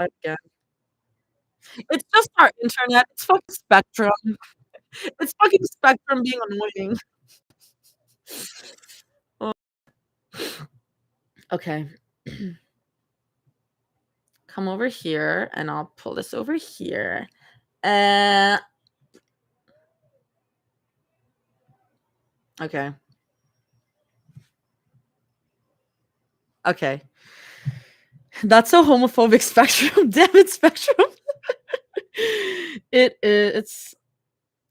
again. It's just our internet. It's fucking Spectrum. It's fucking Spectrum being annoying. Oh, okay. Come over here, and I'll pull this over here. Uh, okay. Okay. That's a homophobic Spectrum. Damn it, Spectrum. It's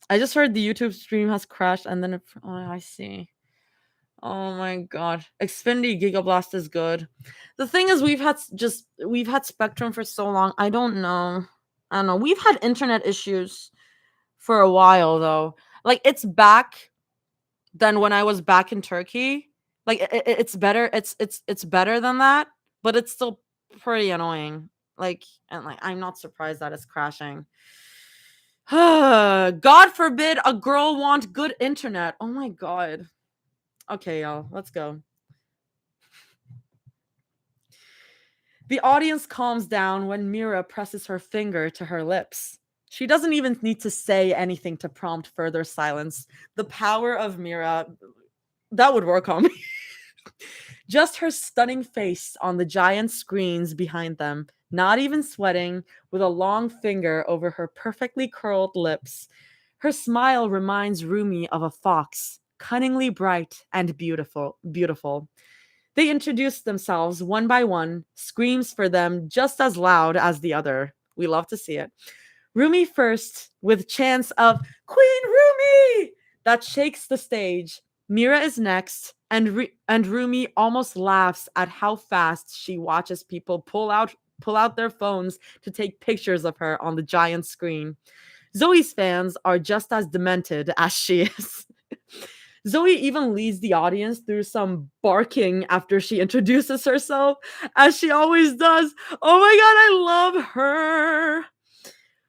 I just heard the YouTube stream has crashed and then oh, I see. Oh my god. Xfinity Gigablast is good. The thing is we've had Spectrum for so long. I don't know. I don't know. We've had internet issues for a while though. Like it's back than when I was back in Turkey. Like it's better. It's better than that, but it's still pretty annoying. Like and like I'm not surprised that it's crashing. God forbid a girl want good internet. Oh my god. Okay, y'all, let's go. The audience calms down when Mira presses her finger to her lips. She doesn't even need to say anything to prompt further silence. The power of Mira, that would work on me. Just her stunning face on the giant screens behind them, not even sweating, with a long finger over her perfectly curled lips. Her smile reminds Rumi of a fox, cunningly bright and beautiful. They introduce themselves one by one, screams for them just as loud as the other. We love to see it. Rumi first, with chants of Queen Rumi that shakes the stage. Mira is next, and Rumi almost laughs at how fast she watches people pull out their phones to take pictures of her on the giant screen. Zoe's fans are just as demented as she is. Zoe even leads the audience through some barking after she introduces herself, as she always does. Oh my god, I love her.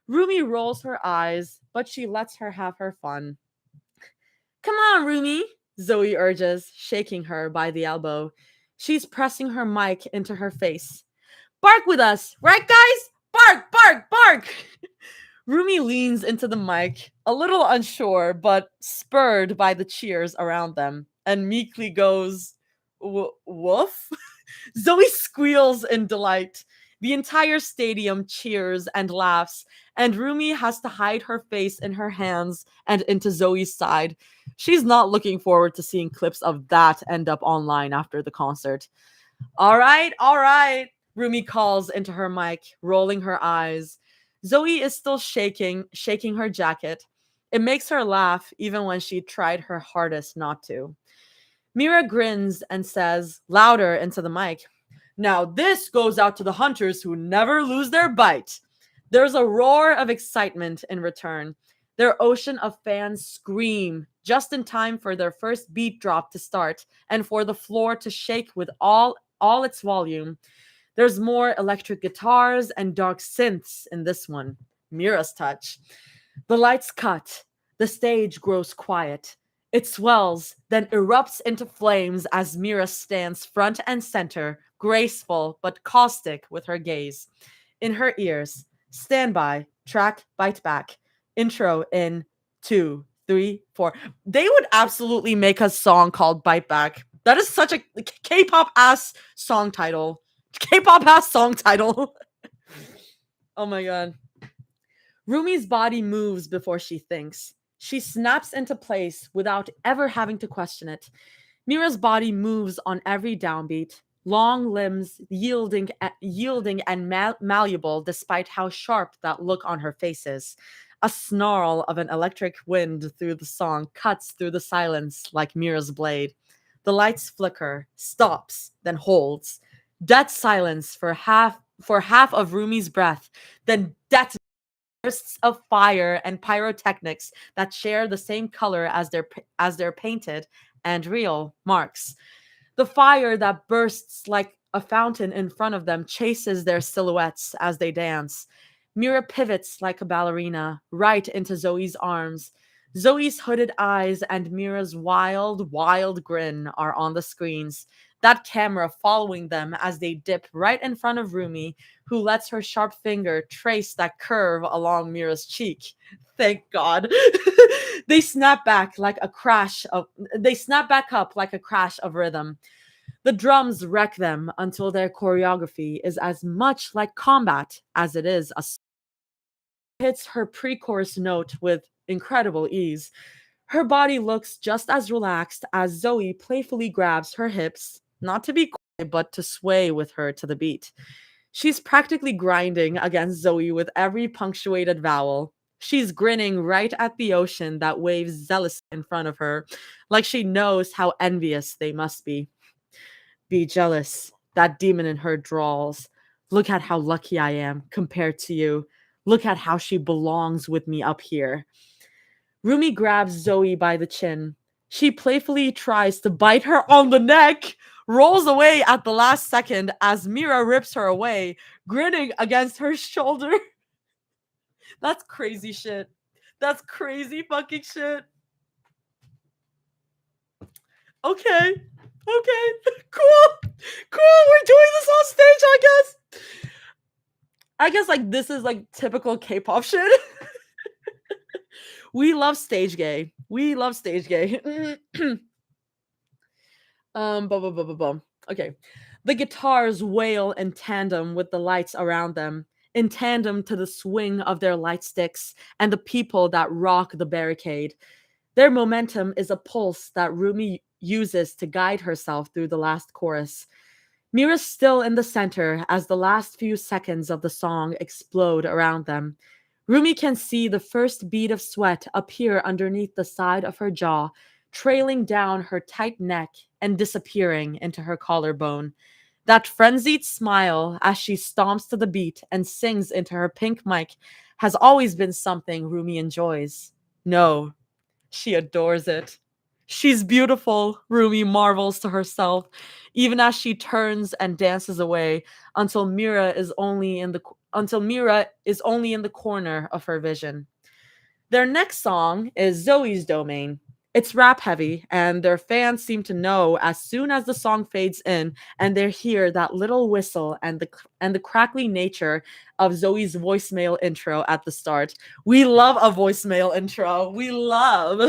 Rumi rolls her eyes, but she lets her have her fun. Come on, Rumi, Zoe urges, shaking her by the elbow. She's pressing her mic into her face. Bark with us, right, guys? Bark, bark, bark! Rumi leans into the mic, a little unsure, but spurred by the cheers around them, and meekly goes, Woof? Zoe squeals in delight. The entire stadium cheers and laughs, and Rumi has to hide her face in her hands and into Zoe's side. She's not looking forward to seeing clips of that end up online after the concert. All right, Rumi calls into her mic, rolling her eyes. Zoe is still shaking her jacket. It makes her laugh even when she tried her hardest not to. Mira grins and says, louder into the mic, now this goes out to the hunters who never lose their bite. There's a roar of excitement in return. Their ocean of fans scream just in time for their first beat drop to start and for the floor to shake with all its volume. There's more electric guitars and dark synths in this one. Mira's touch. The lights cut. The stage grows quiet. It swells, then erupts into flames as Mira stands front and center, graceful but caustic with her gaze. In her ears, standby, track, bite back. Intro in 2, 3, 4. They would absolutely make a song called Bite Back. That is such a K-pop ass song title. K-pop ass song title. Oh my god. Rumi's body moves before she thinks. She snaps into place without ever having to question it. Mira's body moves on every downbeat, long limbs yielding and malleable despite how sharp that look on her face is. A snarl of an electric wind through the song cuts through the silence like Mira's blade. The lights flicker, stops, then holds. Dead silence for half of Rumi's breath, then death bursts of fire and pyrotechnics that share the same color as their painted and real marks. The fire that bursts like a fountain in front of them chases their silhouettes as they dance. Mira pivots like a ballerina right into Zoe's arms. Zoe's hooded eyes and Mira's wild, wild grin are on the screens. That camera following them as they dip right in front of Rumi, who lets her sharp finger trace that curve along Mira's cheek. Thank God. they snap back like a crash of they snap back up like a crash of rhythm. The drums wreck them until their choreography is as much like combat as it is a hits her pre-chorus note with incredible ease. Her body looks just as relaxed as Zoe playfully grabs her hips, not to be coy, but to sway with her to the beat. She's practically grinding against Zoe with every punctuated vowel. She's grinning right at the ocean that waves zealously in front of her, like she knows how envious they must be. Be jealous, that demon in her drawls. Look at how lucky I am compared to you. Look at how she belongs with me up here. Rumi grabs Zoe by the chin. She playfully tries to bite her on the neck, rolls away at the last second as Mira rips her away, grinning against her shoulder. That's crazy shit. That's crazy fucking shit. Okay. Okay. Cool. Cool. We're doing this on stage, I guess. I guess like this is like typical K-pop shit. We love stage gay. We love stage gay. Bum, bum, bum, bum, bum. Okay. The guitars wail in tandem with the lights around them, in tandem to the swing of their light sticks and the people that rock the barricade. Their momentum is a pulse that Rumi uses to guide herself through the last chorus. Mira's still in the center as the last few seconds of the song explode around them. Rumi can see the first bead of sweat appear underneath the side of her jaw, trailing down her tight neck and disappearing into her collarbone. That frenzied smile as she stomps to the beat and sings into her pink mic has always been something Rumi enjoys. No, she adores it. She's beautiful, Rumi marvels to herself, even as she turns and dances away until Mira is only in the corner of her vision. Their next song is Zoe's Domain. It's rap heavy, and their fans seem to know as soon as the song fades in and they hear that little whistle and the crackly nature of Zoe's voicemail intro at the start. We love a voicemail intro. We love.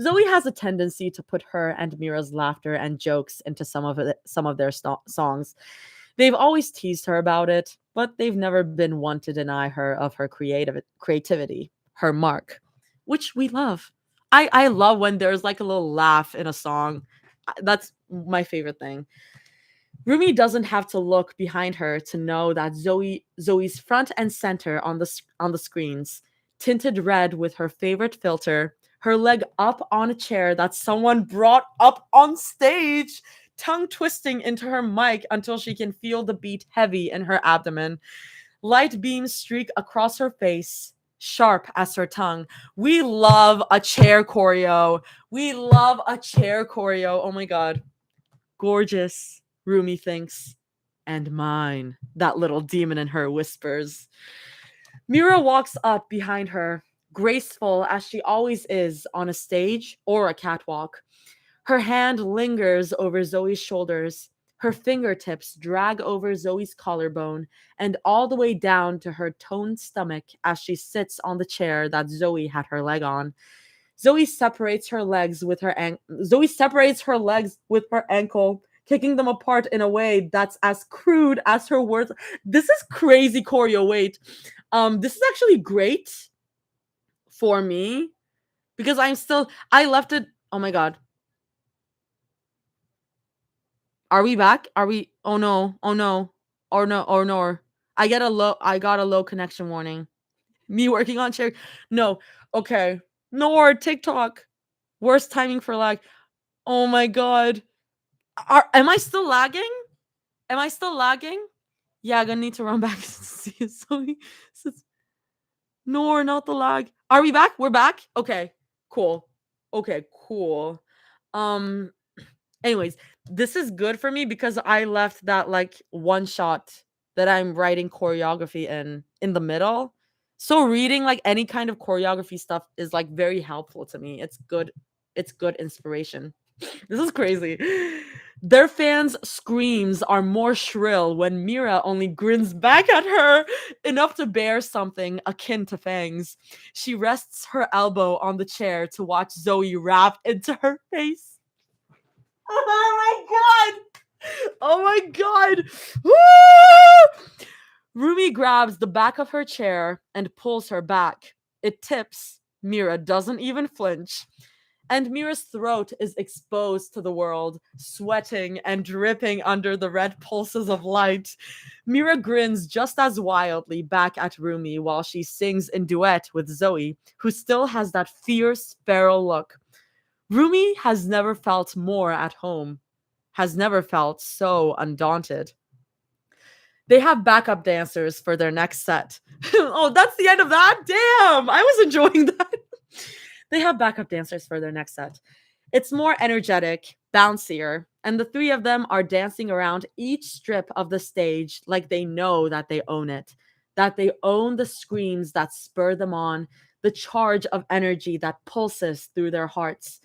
Zoe has a tendency to put her and Mira's laughter and jokes into some of their songs. They've always teased her about it, but they've never been one to deny her of her creativity, her mark, which we love. I love when there's like a little laugh in a song. That's my favorite thing. Rumi doesn't have to look behind her to know that Zoe's front and center on the screens, tinted red with her favorite filter, her leg up on a chair that someone brought up on stage, tongue twisting into her mic until she can feel the beat heavy in her abdomen. Light beams streak across her face, sharp as her tongue. We love a chair choreo. We love a chair choreo. Oh my god. Gorgeous, Rumi thinks. And mine, that little demon in her whispers. Mira walks up behind her, graceful as she always is on a stage or a catwalk. Her hand lingers over Zoe's shoulders. Her fingertips drag over Zoe's collarbone and all the way down to her toned stomach as she sits on the chair that Zoe had her leg on. Zoe separates her legs with her ankle, kicking them apart in a way that's as crude as her words. This is crazy choreo. Wait. This is actually great for me because I left it. Oh my god. Are we back? Are we oh no. Oh no. Or no or no. I got a low connection warning. Me working on chair. No. Okay. Nor TikTok. Worst timing for lag. Oh my god. Am I still lagging? Am I still lagging? Yeah, I'm gonna need to run back to see it. Sorry. No, not the lag. Are we back? We're back? Okay, cool. Okay, cool. Um, anyways, this is good for me because I left that like one shot that I'm writing choreography in the middle. So reading like any kind of choreography stuff is like very helpful to me. It's good. It's good inspiration. This is crazy. Their fans' screams are more shrill when Mira only grins back at her, enough to bear something akin to fangs. She rests her elbow on the chair to watch Zoe rap into her face. Oh my god! Oh my god! Woo! Rumi grabs the back of her chair and pulls her back. It tips. Mira doesn't even flinch. And Mira's throat is exposed to the world, sweating and dripping under the red pulses of light. Mira grins just as wildly back at Rumi while she sings in duet with Zoe, who still has that fierce, feral look. Rumi has never felt more at home, has never felt so undaunted. They have backup dancers for their next set. Oh, that's the end of that? Damn, I was enjoying that. They have backup dancers for their next set. It's more energetic, bouncier, and the three of them are dancing around each strip of the stage like they know that they own it, that they own the screams that spur them on, the charge of energy that pulses through their hearts.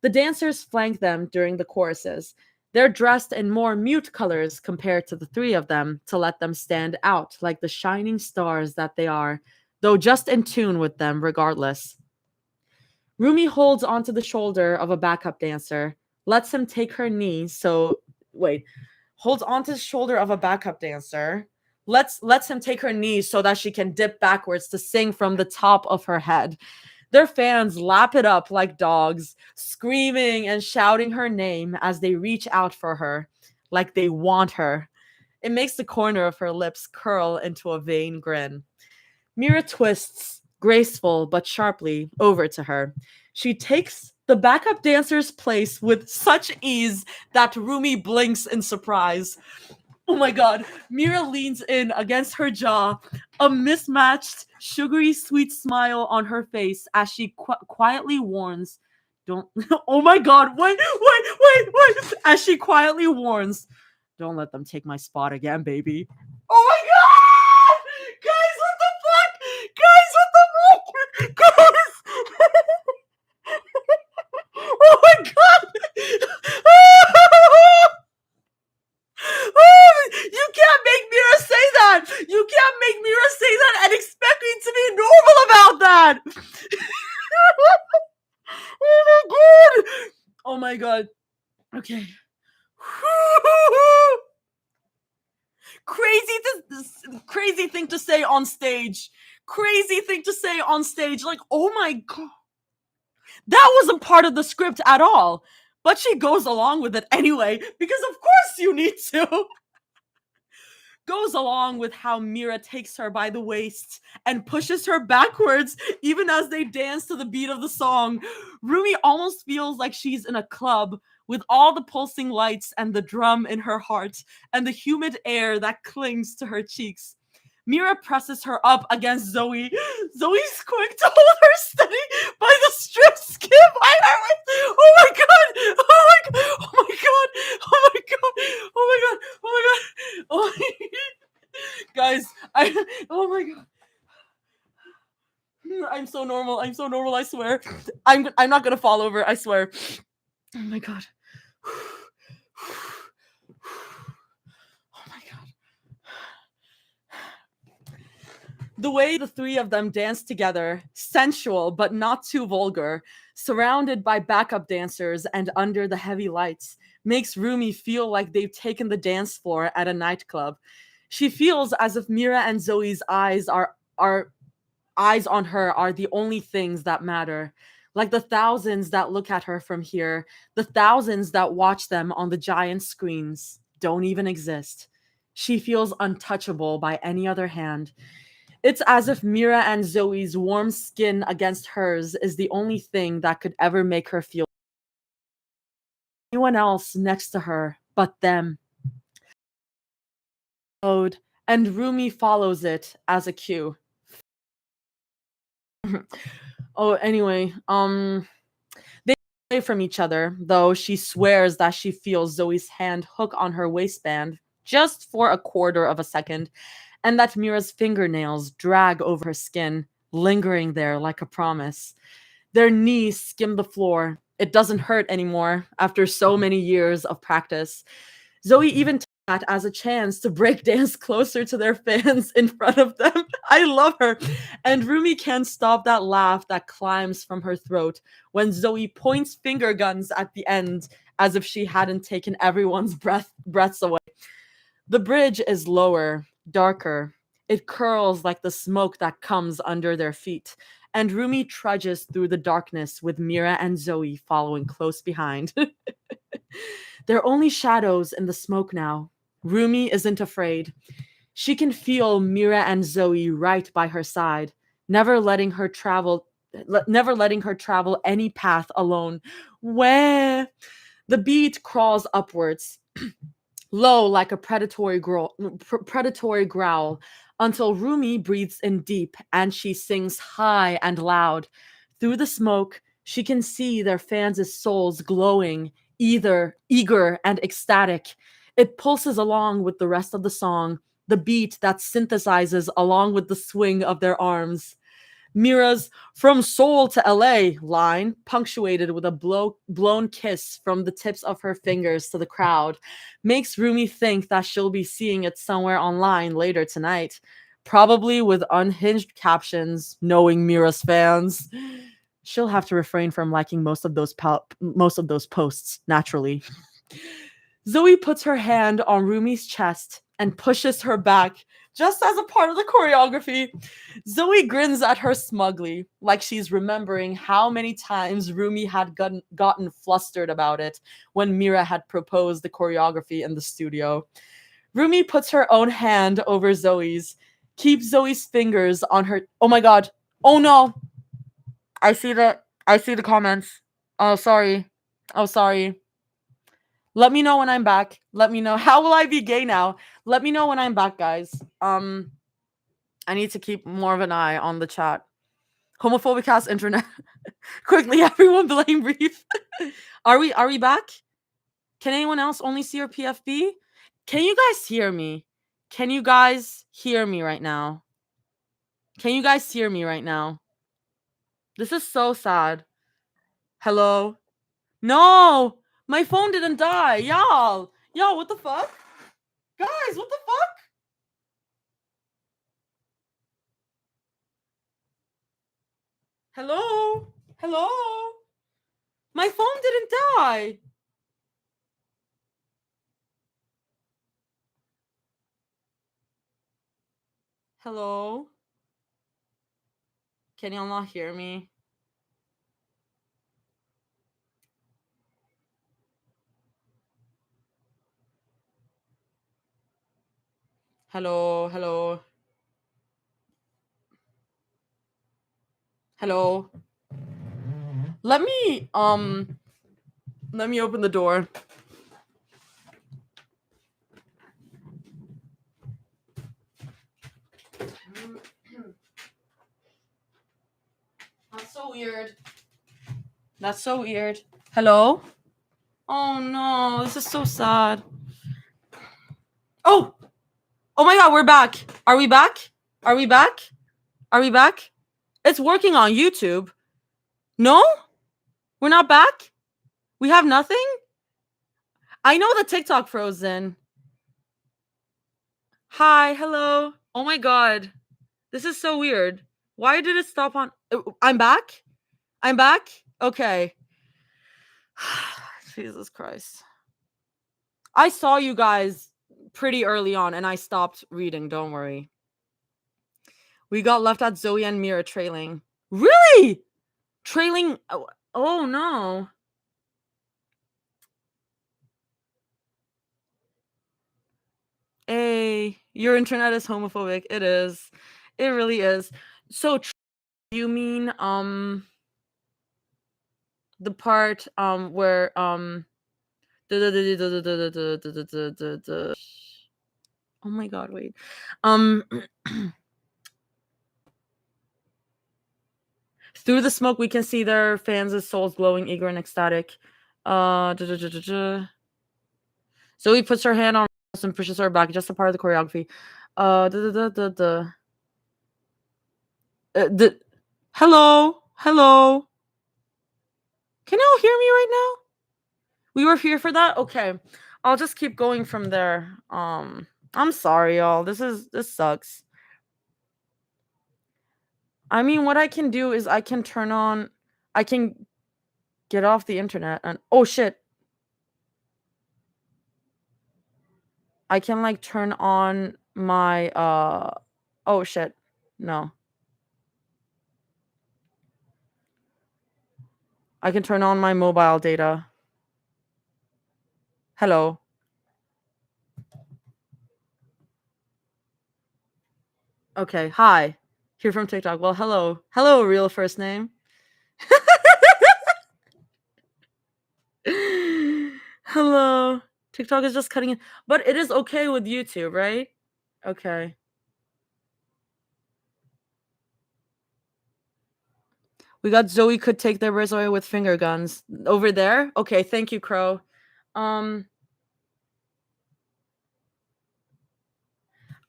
The dancers flank them during the choruses. They're dressed in more mute colors compared to the three of them to let them stand out like the shining stars that they are, though just in tune with them regardless. Rumi holds onto the shoulder of a backup dancer, lets him take her knee. Wait, holds onto the shoulder of a backup dancer, lets him take her knee so that she can dip backwards to sing from the top of her head. Their fans lap it up like dogs, screaming and shouting her name as they reach out for her, like they want her. It makes the corner of her lips curl into a vain grin. Mira twists, graceful but sharply, over to her. She takes the backup dancer's place with such ease that Rumi blinks in surprise. Oh my god. Mira leans in against her jaw, a mismatched, sugary sweet smile on her face as she quietly warns, don't. Oh my god. Wait. As she quietly warns, don't let them take my spot again, baby. Oh my god! Guys, what the fuck? Guys, what the fuck? Guys! Oh my god! You can't make Mira say that! You can't make Mira say that and expect me to be normal about that! Oh my god! Oh my god. Okay. Crazy thing to say on stage. Crazy thing to say on stage. Like, oh my god. That wasn't part of the script at all. But she goes along with it anyway, because of course you need to. Goes along with how Mira takes her by the waist and pushes her backwards, even as they dance to the beat of the song. Rumi almost feels like she's in a club with all the pulsing lights and the drum in her heart and the humid air that clings to her cheeks. Mira presses her up against Zoe. Zoe's quick to hold her steady by the strip skin by her waist. Oh my god! Oh my god! Oh my god! Oh my god! Oh my god! Oh my god! Oh my guys, oh my god. I'm so normal. I'm so normal, I swear. I'm not gonna fall over, I swear. Oh my god. Oh my god. The way the three of them dance together, sensual but not too vulgar, surrounded by backup dancers and under the heavy lights, makes Rumi feel like they've taken the dance floor at a nightclub. She feels as if Mira and Zoe's eyes eyes on her are the only things that matter. Like the thousands that look at her from here, the thousands that watch them on the giant screens don't even exist. She feels untouchable by any other hand. It's as if Mira and Zoe's warm skin against hers is the only thing that could ever make her feel anyone else next to her but them. And Rumi follows it as a cue. Oh, anyway, they away from each other, though she swears that she feels Zoe's hand hook on her waistband just for a quarter of a second, and that Mira's fingernails drag over her skin, lingering there like a promise. Their knees skim the floor, It doesn't hurt anymore after so many years of practice. Zoe even took that as a chance to break dance closer to their fans in front of them. I love her. And Rumi can't stop that laugh that climbs from her throat when Zoe points finger guns at the end as if she hadn't taken everyone's breaths away. The bridge is lower, darker. It curls like the smoke that comes under their feet. And Rumi trudges through the darkness with Mira and Zoe following close behind. They're only shadows in the smoke now. Rumi isn't afraid. She can feel Mira and Zoe right by her side, never letting her travel any path alone. Where the beat crawls upwards, low like a predatory growl, until Rumi breathes in deep and she sings high and loud. Through the smoke, she can see their fans' souls glowing, eager and ecstatic. It pulses along with the rest of the song, the beat that synthesizes along with the swing of their arms. Mira's "From Seoul to LA" line, punctuated with a blown kiss from the tips of her fingers to the crowd, makes Rumi think that she'll be seeing it somewhere online later tonight, probably with unhinged captions, knowing Mira's fans. She'll have to refrain from liking most of those posts, naturally. Zoe puts her hand on Rumi's chest and pushes her back, just as a part of the choreography. Zoe grins at her smugly, like she's remembering how many times Rumi had gotten flustered about it when Mira had proposed the choreography in the studio. Rumi puts her own hand over Zoe's, keeps Zoe's fingers on her. Oh my god. Oh no. I see the comments. Oh, sorry. Oh, sorry. Let me know when I'm back. Let me know. How will I be gay now? Let me know when I'm back, guys. I need to keep more of an eye on the chat. Homophobic ass internet. Quickly, everyone blame Reef. Are we back? Can anyone else only see your PFB? Can you guys hear me? Can you guys hear me right now? Can you guys hear me right now? This is so sad. Hello? No! My phone didn't die. Y'all, what the fuck? Guys, what the fuck? Hello? Hello? My phone didn't die. Hello? Can y'all not hear me? Hello? Hello? Hello? Let me open the door. That's so weird. That's so weird. Hello? Oh no, this is so sad. Oh! Oh my god, we're back. Are we back? Are we back? Are we back? It's working on YouTube. No? We're not back? We have nothing? I know the TikTok frozen. Hi, hello. Oh my god. This is so weird. Why did it stop on? I'm back? I'm back? Okay. Jesus Christ. I saw you guys pretty early on and I stopped reading, don't worry. We got left at Zoe and Mira trailing. Really? Trailing? Oh no. Hey, your internet is homophobic. It is. It really is. So you mean the part where oh my god, wait. Through the smoke we can see their fans' souls glowing, eager and ecstatic. Zoe puts her hand on us and pushes her back, just a part of the choreography. Hello? Hello? Can y'all hear me right now? We were here for that? Okay. I'll just keep going from there. I'm sorry, y'all. This sucks. I mean, what I can do is I can get off the internet and oh shit. I can like turn on my oh shit. No. I can turn on my mobile data. Hello. Okay, hi. Here from TikTok. Well, hello. Hello, real first name. Hello. TikTok is just cutting it. But it is okay with YouTube, right? Okay. We got Zoe could take their birds away with finger guns. Over there? Okay, thank you, Crow. Um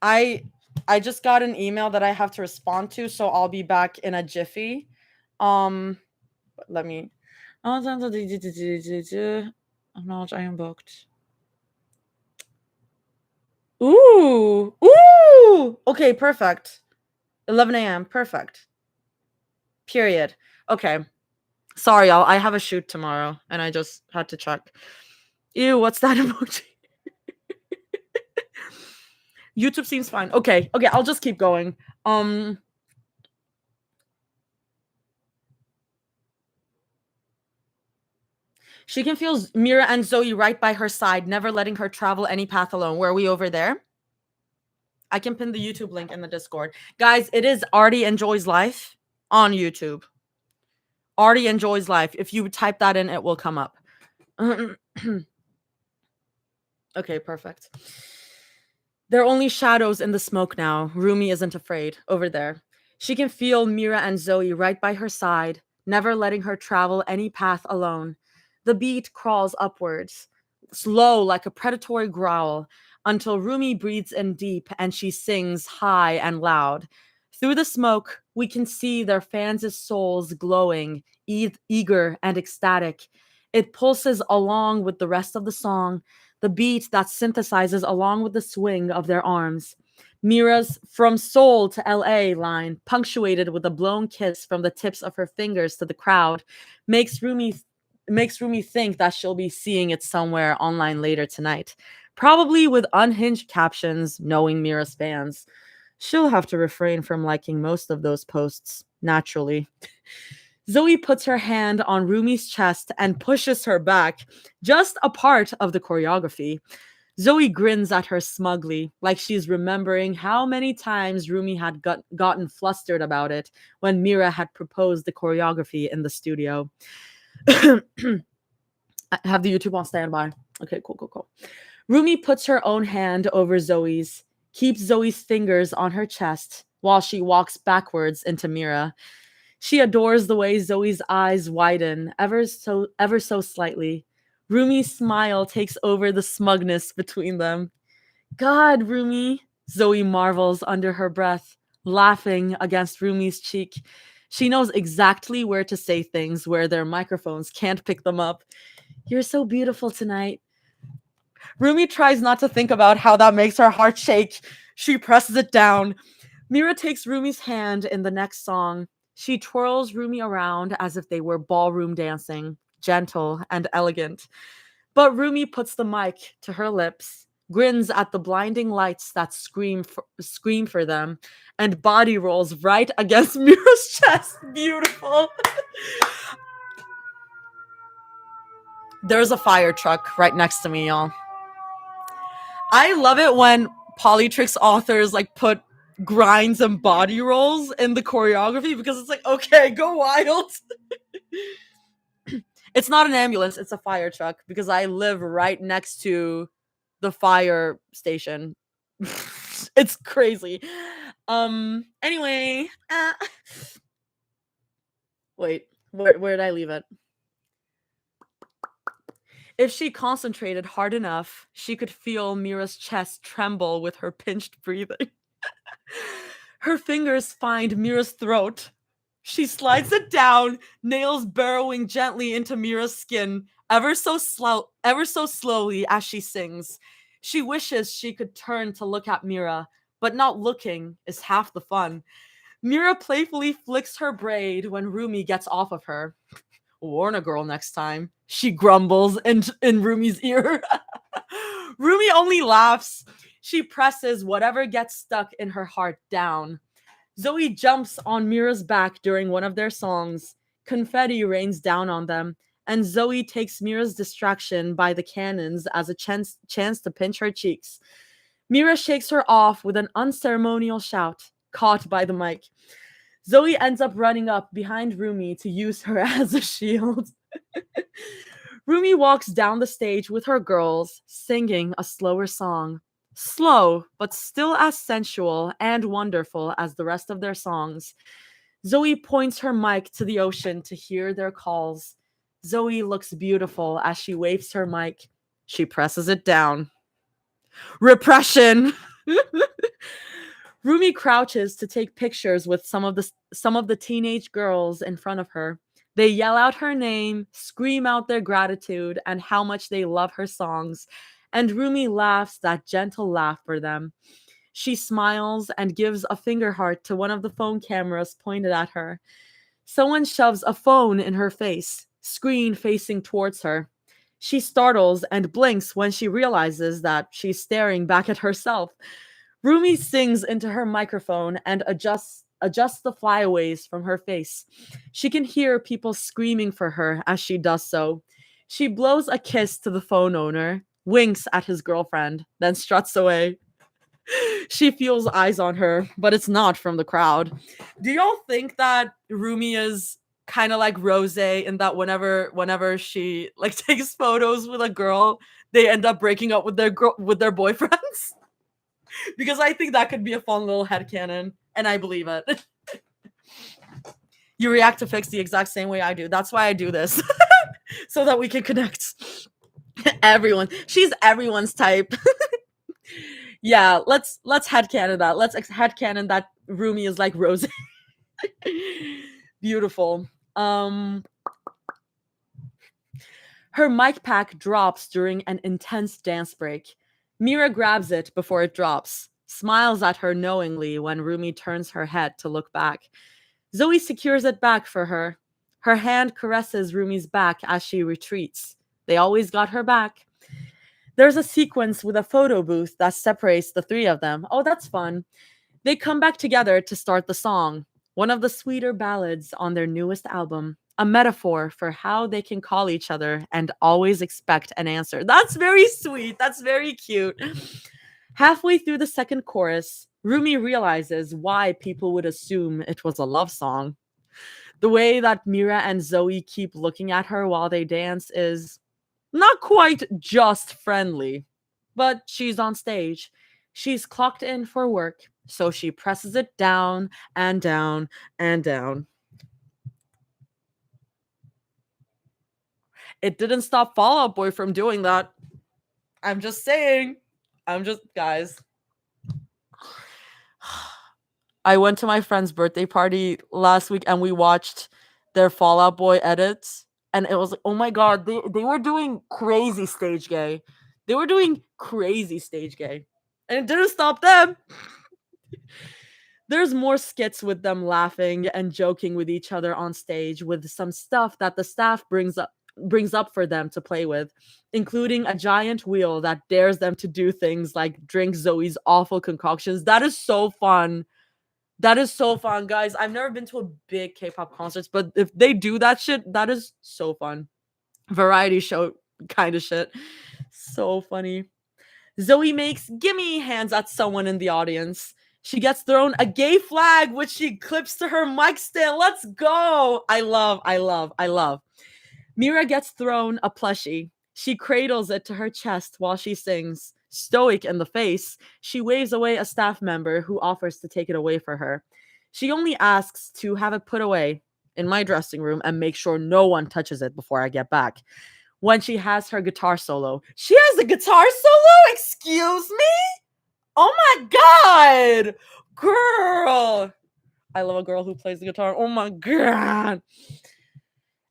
I I just got an email that I have to respond to, so I'll be back in a jiffy. Um let me acknowledge I am booked. Ooh. Ooh. Okay, perfect. 11 a.m. Perfect. Period. Okay. Sorry, y'all. I have a shoot tomorrow and I just had to check. Ew, what's that emoji? YouTube seems fine. Okay. Okay, I'll just keep going. She can feel Mira and Zoe right by her side, never letting her travel any path alone. Were we over there? I can pin the YouTube link in the Discord. Guys, it is Artie Enjoys Life on YouTube. Artie Enjoys Life. If you type that in, it will come up. Okay, perfect. They're only shadows in the smoke now. Rumi isn't afraid. Over there. She can feel Mira and Zoe right by her side, never letting her travel any path alone. The beat crawls upwards, slow like a predatory growl, until Rumi breathes in deep and she sings high and loud. Through the smoke, we can see their fans' souls glowing, eager and ecstatic. It pulses along with the rest of the song, the beat that synthesizes along with the swing of their arms. Mira's "From Seoul to LA" line, punctuated with a blown kiss from the tips of her fingers to the crowd, makes Rumi think that she'll be seeing it somewhere online later tonight. Probably with unhinged captions, knowing Mira's fans. She'll have to refrain from liking most of those posts, naturally. Zoe puts her hand on Rumi's chest and pushes her back, just a part of the choreography. Zoe grins at her smugly, like she's remembering how many times Rumi had gotten flustered about it when Mira had proposed the choreography in the studio. I have the YouTube on standby. Okay, cool. Rumi puts her own hand over Zoe's, keeps Zoe's fingers on her chest while she walks backwards into Mira. She adores the way Zoe's eyes widen ever so slightly. Rumi's smile takes over the smugness between them. God, Rumi, Zoe marvels under her breath, laughing against Rumi's cheek. She knows exactly where to say things where their microphones can't pick them up. You're so beautiful tonight. Rumi tries not to think about how that makes her heart shake. She presses it down. Mira takes Rumi's hand in the next song. She twirls Rumi around as if they were ballroom dancing, gentle and elegant. But Rumi puts the mic to her lips, grins at the blinding lights that scream for them, and body rolls right against Mira's chest. Beautiful. There's a fire truck right next to me, y'all. I love it when Polytrix authors like put grinds and body rolls in the choreography because it's like, okay, go wild. It's not an ambulance, it's a fire truck because I live right next to the fire station. It's crazy. Anyway, wait, where did I leave it? If she concentrated hard enough, she could feel Mira's chest tremble with her pinched breathing. Her fingers find Mira's throat. She slides it down, nails burrowing gently into Mira's skin, ever so slowly as she sings. She wishes she could turn to look at Mira, but not looking is half the fun. Mira playfully flicks her braid when Rumi gets off of her. Warn a girl next time, she grumbles in Rumi's ear. Rumi only laughs. She presses whatever gets stuck in her heart down. Zoe jumps on Mira's back during one of their songs. Confetti rains down on them, and Zoe takes Mira's distraction by the cannons as a chance to pinch her cheeks. Mira shakes her off with an unceremonial shout, caught by the mic. Zoe ends up running up behind Rumi to use her as a shield. Rumi walks down the stage with her girls, singing a slower song. Slow, but still as sensual and wonderful as the rest of their songs. Zoe points her mic to the ocean to hear their calls. Zoe looks beautiful as she waves her mic. She presses it down. Repression! Rumi crouches to take pictures with some of the teenage girls in front of her. They yell out her name, scream out their gratitude and how much they love her songs, and Rumi laughs that gentle laugh for them. She smiles and gives a finger heart to one of the phone cameras pointed at her. Someone shoves a phone in her face, screen facing towards her. She startles and blinks when she realizes that she's staring back at herself. Rumi sings into her microphone and adjusts the flyaways from her face. She can hear people screaming for her as she does so. She blows a kiss to the phone owner, winks at his girlfriend, then struts away. She feels eyes on her, but it's not from the crowd. Do y'all think that Rumi is kind of like Rose in that whenever she like takes photos with a girl, they end up breaking up with their boyfriends? Because I think that could be a fun little headcanon, and I believe it. You react to Fix the exact same way I do. That's why I do this. So that we can connect. Everyone. She's everyone's type. Yeah, let's headcanon that. Let's headcanon that Rumi is like Rose. Beautiful. Her mic pack drops during an intense dance break. Mira grabs it before it drops, smiles at her knowingly when Rumi turns her head to look back. Zoe secures it back for her. Her hand caresses Rumi's back as she retreats. They always got her back. There's a sequence with a photo booth that separates the three of them. Oh, that's fun. They come back together to start the song, one of the sweeter ballads on their newest album, a metaphor for how they can call each other and always expect an answer. That's very sweet. That's very cute. Halfway through the second chorus, Rumi realizes why people would assume it was a love song. The way that Mira and Zoe keep looking at her while they dance is not quite just friendly, but she's on stage. She's clocked in for work, so she presses it down and down and down. It didn't stop Fall Out Boy from doing that. I'm just saying. Guys. I went to my friend's birthday party last week and we watched their Fall Out Boy edits. And it was like, oh my God, they were doing crazy stage gay. They were doing crazy stage gay. And it didn't stop them. There's more skits with them laughing and joking with each other on stage with some stuff that the staff brings up for them to play with, including a giant wheel that dares them to do things like drink Zoe's awful concoctions. That is so fun. That is so fun, guys. I've never been to a big K-pop concerts, but if they do that shit, that is so fun. Variety show kind of shit. So funny. Zoe makes gimme hands at someone in the audience. She gets thrown a gay flag, which she clips to her mic stand. Let's go. I love. Mira gets thrown a plushie. She cradles it to her chest while she sings. Stoic in the face, she waves away a staff member who offers to take it away for her. She only asks to have it put away in my dressing room and make sure no one touches it before I get back. When she has her guitar solo. She has a guitar solo? Excuse me? Oh my God! Girl! I love a girl who plays the guitar. Oh my god.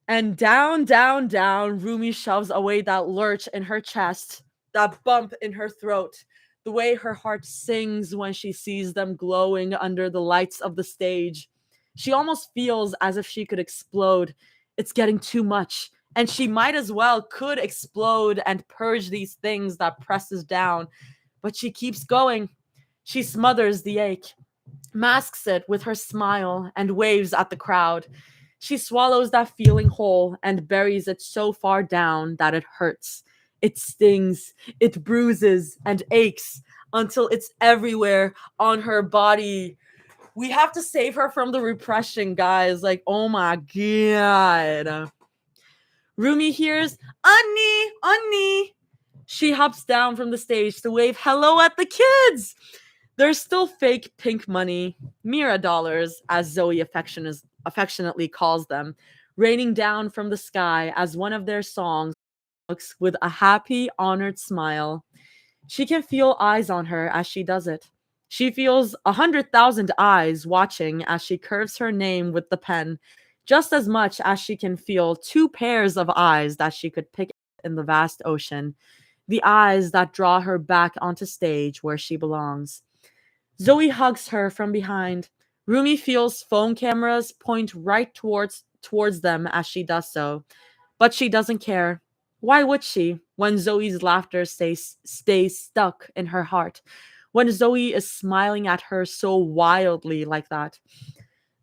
And down, down, down, Rumi shoves away that lurch in her chest, that bump in her throat, the way her heart sings when she sees them glowing under the lights of the stage. She almost feels as if she could explode. It's getting too much. And she might as well could explode and purge these things that presses down. But she keeps going. She smothers the ache, masks it with her smile, and waves at the crowd. She swallows that feeling whole and buries it so far down that it hurts. It stings, it bruises and aches until it's everywhere on her body. We have to save her from the repression, guys. Like, oh my god. Rumi hears, Annie, Annie. She hops down from the stage to wave hello at the kids. There's still fake pink money, Mira dollars, as Zoe affectionately calls them, raining down from the sky as one of their songs looks with a happy, honored smile. She can feel eyes on her as she does it. She feels 100,000 eyes watching as she curves her name with the pen, just as much as she can feel two pairs of eyes that she could pick in the vast ocean, the eyes that draw her back onto stage where she belongs. Zoe hugs her from behind. Rumi feels phone cameras point right towards them as she does so, but she doesn't care. Why would she when Zoe's laughter stays stuck in her heart? When Zoe is smiling at her so wildly like that.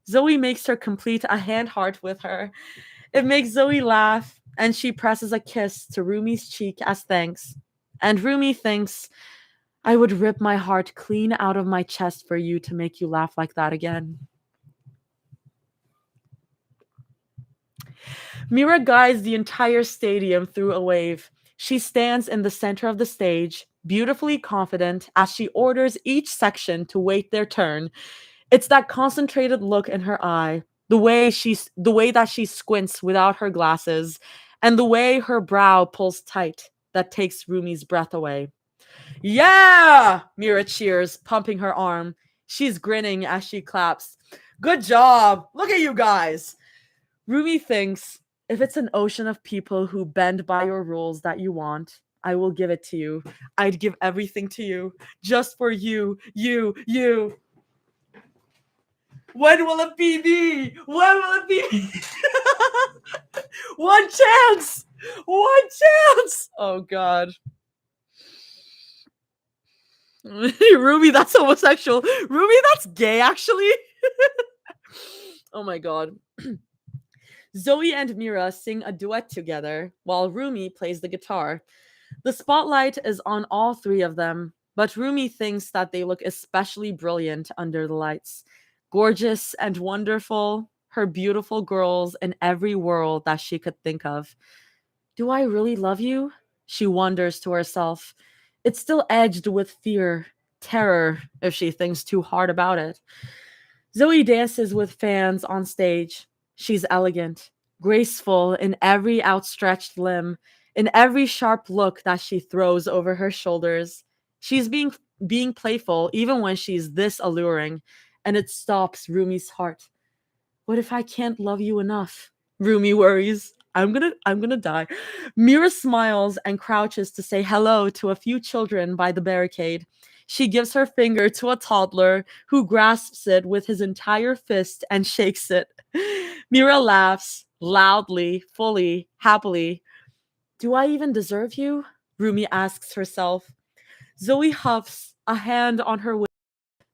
Zoe makes her complete a hand heart with her. It makes Zoe laugh, and she presses a kiss to Rumi's cheek as thanks. And Rumi thinks, I would rip my heart clean out of my chest for you to make you laugh like that again. Mira guides the entire stadium through a wave. She stands in the center of the stage, beautifully confident, as she orders each section to wait their turn. It's that concentrated look in her eye, the way that she squints without her glasses, and the way her brow pulls tight that takes Rumi's breath away. Yeah! Mira cheers, pumping her arm. She's grinning as she claps. Good job! Look at you guys! Rumi thinks, if it's an ocean of people who bend by your rules that you want, I will give it to you. I'd give everything to you. Just for you, you. When will it be me? When will it be me? One chance! One chance! Oh, God. Ruby, that's homosexual. Ruby, that's gay, actually. Oh my god. Zoe and Mira sing a duet together while Rumi plays the guitar. The spotlight is on all three of them, but Rumi thinks that they look especially brilliant under the lights. Gorgeous and wonderful, her beautiful girls in every world that she could think of. Do I really love you? She wonders to herself. It's still edged with fear, terror, if she thinks too hard about it. Zoe dances with fans on stage. She's elegant, graceful in every outstretched limb, in every sharp look that she throws over her shoulders. She's being playful even when she's this alluring, and it stops Rumi's heart. What if I can't love you enough? Rumi worries. I'm gonna die. Mira smiles and crouches to say hello to a few children by the barricade. She gives her finger to a toddler who grasps it with his entire fist and shakes it. Mira laughs loudly, fully, happily. Do I even deserve you? Rumi asks herself. Zoe huffs, a hand on her waist.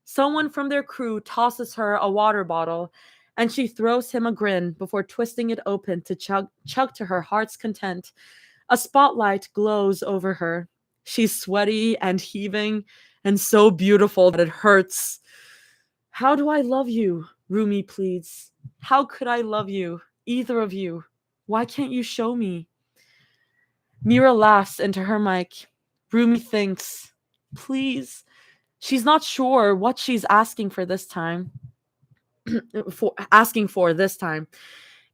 Someone from their crew tosses her a water bottle, and she throws him a grin before twisting it open to chug to her heart's content. A spotlight glows over her. She's sweaty and heaving, and so beautiful that it hurts. How do I love you? Rumi pleads. How could I love you, either of you? Why can't you show me? Mira laughs into her mic. Rumi thinks, please. She's not sure what she's asking for this time. For this time.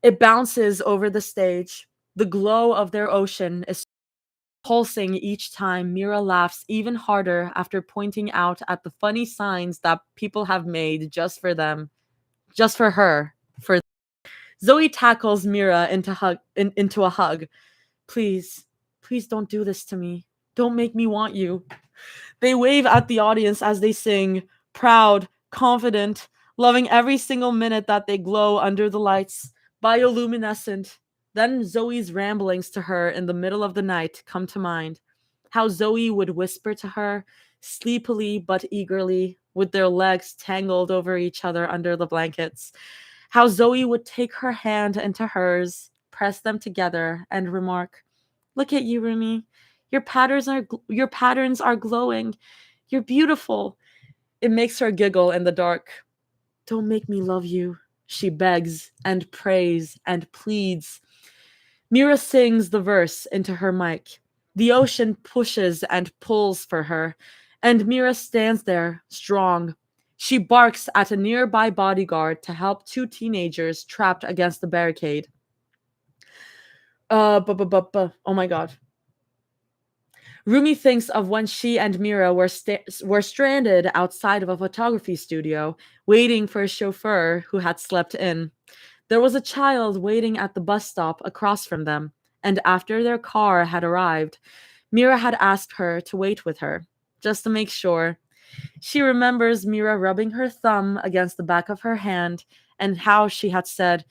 It bounces over the stage. The glow of their ocean is pulsing each time. Mira laughs even harder after pointing out at the funny signs that people have made just for them. just for her. For Zoe tackles Mira into a hug. Please, please don't do this to me. Don't make me want you. They wave at the audience as they sing, proud, confident, loving every single minute that they glow under the lights, bioluminescent. Then Zoe's ramblings to her in the middle of the night come to mind. How Zoe would whisper to her, sleepily but eagerly, with their legs tangled over each other under the blankets. How Zoe would take her hand into hers, press them together, and remark, "Look at you, Rumi. Your patterns are glowing. You're beautiful." It makes her giggle in the dark. "Don't make me love you," she begs and prays and pleads. Mira sings the verse into her mic. The ocean pushes and pulls for her, and Mira stands there, strong. She barks at a nearby bodyguard to help two teenagers trapped against the barricade. Oh my god. Rumi thinks of when she and Mira were stranded outside of a photography studio, waiting for a chauffeur who had slept in. There was a child waiting at the bus stop across from them, and after their car had arrived, Mira had asked her to wait with her, just to make sure. She remembers Mira rubbing her thumb against the back of her hand and how she had said,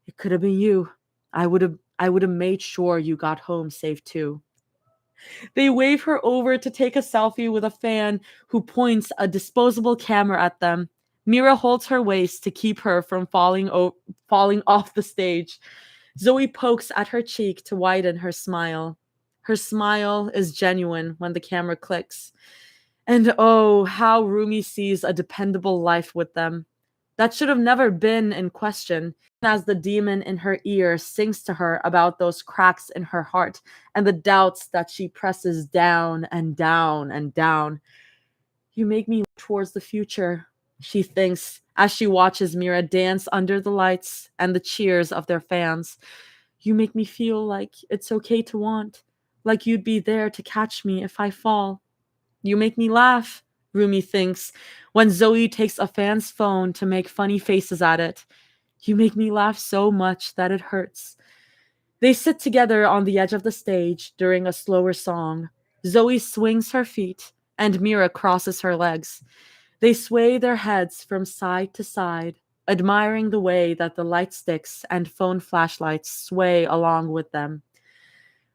"It could have been you. I would have made sure you got home safe too." They wave her over to take a selfie with a fan who points a disposable camera at them. Mira holds her waist to keep her from falling off the stage. Zoe pokes at her cheek to widen her smile. Her smile is genuine when the camera clicks. And oh, how Rumi sees a dependable life with them. That should have never been in question, as the demon in her ear sings to her about those cracks in her heart and the doubts that she presses down and down and down. "You make me look towards the future," she thinks as she watches Mira dance under the lights and the cheers of their fans. "You make me feel like it's okay to want, like you'd be there to catch me if I fall." "You make me laugh," Rumi thinks, when Zoe takes a fan's phone to make funny faces at it. "You make me laugh so much that it hurts." They sit together on the edge of the stage during a slower song. Zoe swings her feet, and Mira crosses her legs. They sway their heads from side to side, admiring the way that the light sticks and phone flashlights sway along with them.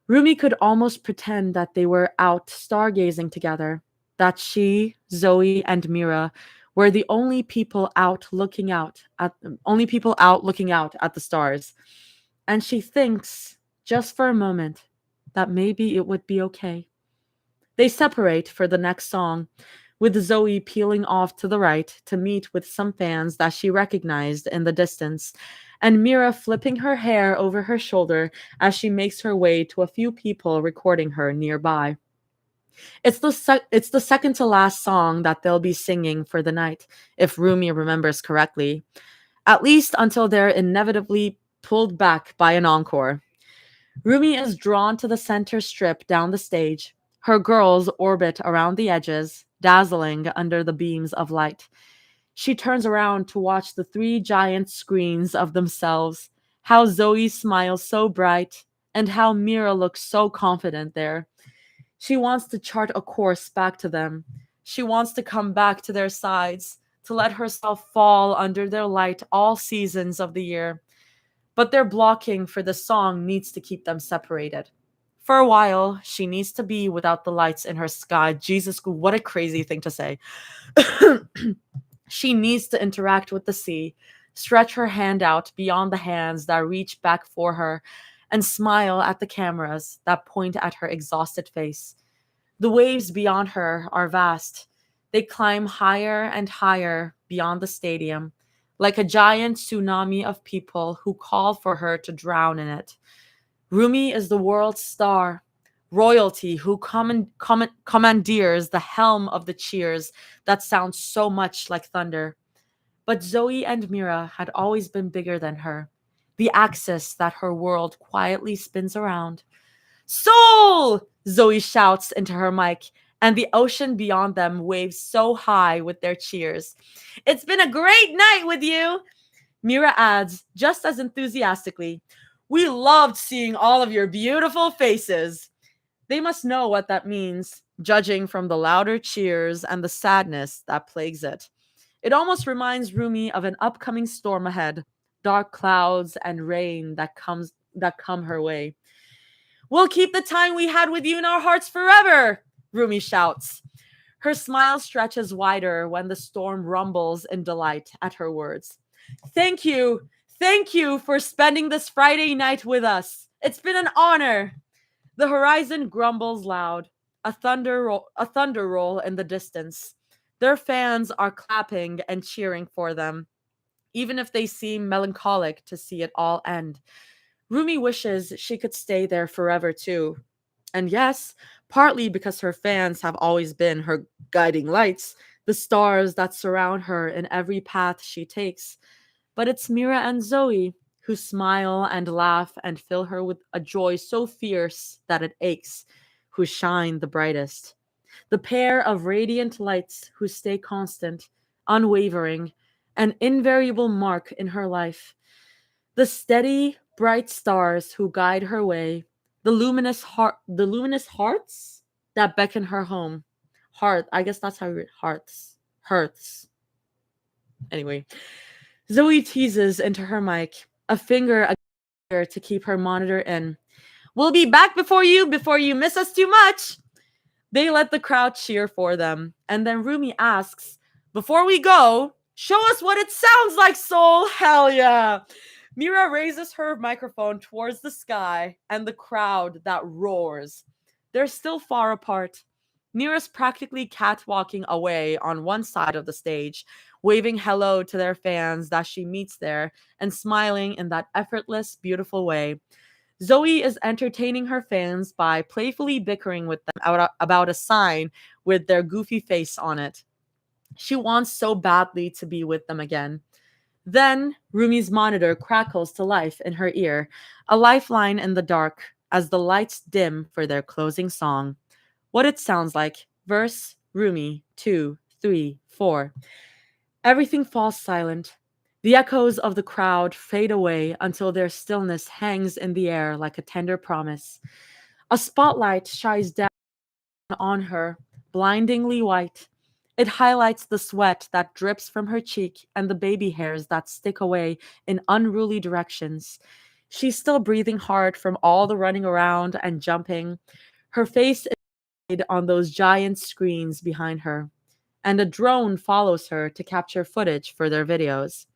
Rumi could almost pretend that they were out stargazing together, that she, Zoe, and Mira were the only people out looking out at the stars. And she thinks, just for a moment, that maybe it would be okay. They separate for the next song, with Zoe peeling off to the right to meet with some fans that she recognized in the distance, and Mira flipping her hair over her shoulder as she makes her way to a few people recording her nearby. It's the second to last song that they'll be singing for the night, if Rumi remembers correctly, at least until they're inevitably pulled back by an encore. Rumi is drawn to the center strip down the stage. Her girls orbit around the edges, dazzling under the beams of light. She turns around to watch the three giant screens of themselves, how Zoe smiles so bright, and how Mira looks so confident there. She wants to chart a course back to them. She wants to come back to their sides, to let herself fall under their light all seasons of the year. But their blocking for the song needs to keep them separated. For a while, she needs to be without the lights in her sky. Jesus, what a crazy thing to say. She needs to interact with the sea, stretch her hand out beyond the hands that reach back for her, and smile at the cameras that point at her exhausted face. The waves beyond her are vast. They climb higher and higher beyond the stadium, like a giant tsunami of people who call for her to drown in it. Rumi is the world's star, royalty who commandeers the helm of the cheers that sound so much like thunder. But Zoe and Mira had always been bigger than her, the axis that her world quietly spins around. "Soul!" Zoe shouts into her mic, and the ocean beyond them waves so high with their cheers. "It's been a great night with you." Mira adds, just as enthusiastically, "We loved seeing all of your beautiful faces." They must know what that means, judging from the louder cheers and the sadness that plagues it. It almost reminds Rumi of an upcoming storm ahead, dark clouds and rain that come her way. "We'll keep the time we had with you in our hearts forever," Rumi shouts. Her smile stretches wider when the storm rumbles in delight at her words. "Thank you. Thank you for spending this Friday night with us. It's been an honor." The horizon grumbles loud, a thunder roll in the distance. Their fans are clapping and cheering for them, even if they seem melancholic to see it all end. Rumi wishes she could stay there forever too. And yes, partly because her fans have always been her guiding lights, the stars that surround her in every path she takes. But it's Mira and Zoe who smile and laugh and fill her with a joy so fierce that it aches, who shine the brightest. The pair of radiant lights who stay constant, unwavering, an invariable mark in her life. The steady, bright stars who guide her way, the luminous hearts that beckon her home. Heart, I guess that's how you read hearts. Hearts. Anyway, Zoe teases into her mic, a finger to keep her monitor in. "We'll be back before you miss us too much." They let the crowd cheer for them, and then Rumi asks, "Before we go, show us what it sounds like, soul." Hell yeah. Mira raises her microphone towards the sky and the crowd that roars. They're still far apart. Mira's practically catwalking away on one side of the stage, waving hello to their fans that she meets there and smiling in that effortless, beautiful way. Zoe is entertaining her fans by playfully bickering with them about a sign with their goofy face on it. She wants so badly to be with them again. Then Rumi's monitor crackles to life in her ear, a lifeline in the dark as the lights dim for their closing song. What it sounds like. Verse, Rumi, 2, 3, 4. Everything falls silent. The echoes of the crowd fade away until their stillness hangs in the air like a tender promise. A spotlight shines down on her, blindingly white. It highlights the sweat that drips from her cheek and the baby hairs that stick away in unruly directions. She's still breathing hard from all the running around and jumping. Her face is laid on those giant screens behind her, and a drone follows her to capture footage for their videos.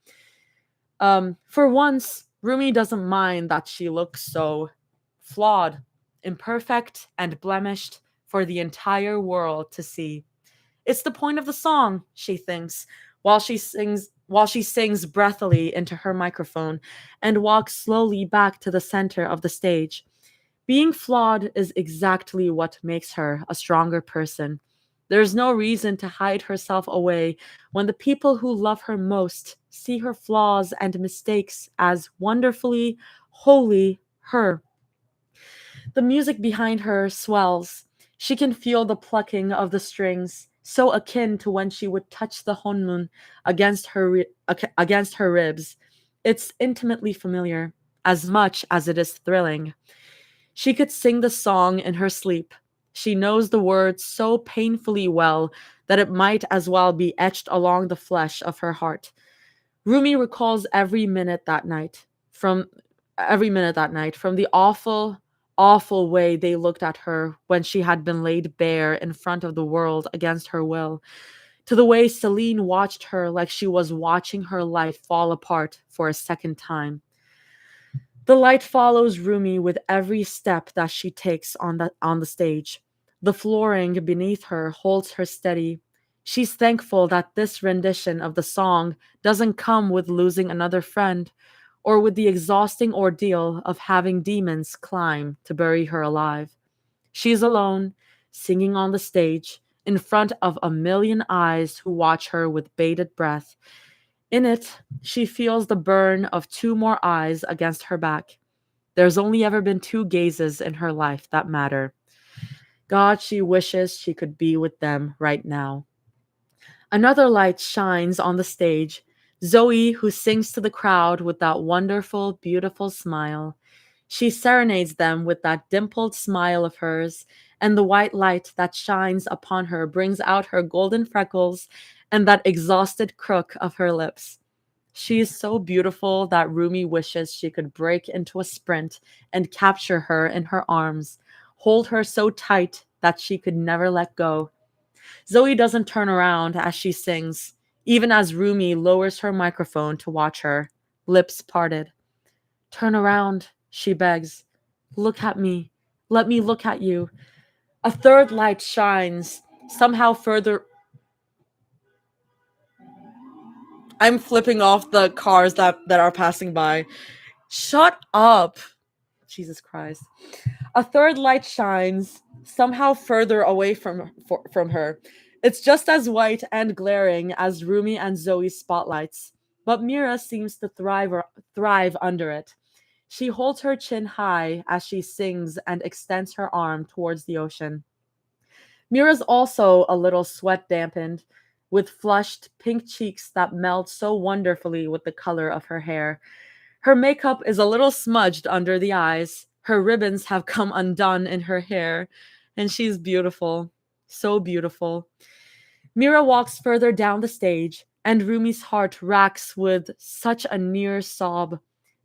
For once, Rumi doesn't mind that she looks so flawed, imperfect, and blemished for the entire world to see. It's the point of the song, she thinks, while she sings breathily into her microphone and walks slowly back to the center of the stage. Being flawed is exactly what makes her a stronger person. There's no reason to hide herself away when the people who love her most see her flaws and mistakes as wonderfully, wholly her. The music behind her swells. She can feel the plucking of the strings, so akin to when she would touch the honmun against her ribs. It's intimately familiar, as much as it is thrilling. She could sing the song in her sleep. She knows the words so painfully well that it might as well be etched along the flesh of her heart. Rumi recalls every minute that night, from the awful, awful way they looked at her when she had been laid bare in front of the world against her will, to the way Celine watched her like she was watching her life fall apart for a second time. The light follows Rumi with every step that she takes on the stage. The flooring beneath her holds her steady. She's thankful that this rendition of the song doesn't come with losing another friend or with the exhausting ordeal of having demons climb to bury her alive. She's alone, singing on the stage, in front of a million eyes who watch her with bated breath. In it, she feels the burn of two more eyes against her back. There's only ever been two gazes in her life that matter. God, she wishes she could be with them right now. Another light shines on the stage. Zoe, who sings to the crowd with that wonderful, beautiful smile. She serenades them with that dimpled smile of hers, and the white light that shines upon her brings out her golden freckles and that exhausted crook of her lips. She is so beautiful that Rumi wishes she could break into a sprint and capture her in her arms, hold her so tight that she could never let go. Zoe doesn't turn around as she sings, even as Rumi lowers her microphone to watch her, lips parted. Turn around, she begs. Look at me. Let me look at you. A third light shines, somehow further. I'm flipping off the cars that are passing by. Shut up. Jesus Christ. A third light shines, somehow further away from her. It's just as white and glaring as Rumi and Zoe's spotlights, but Mira seems to thrive under it. She holds her chin high as she sings and extends her arm towards the ocean. Mira's also a little sweat dampened, with flushed pink cheeks that meld so wonderfully with the color of her hair. Her makeup is a little smudged under the eyes. Her ribbons have come undone in her hair, and she's beautiful. So beautiful. Mira walks further down the stage, and Rumi's heart racks with such a near sob.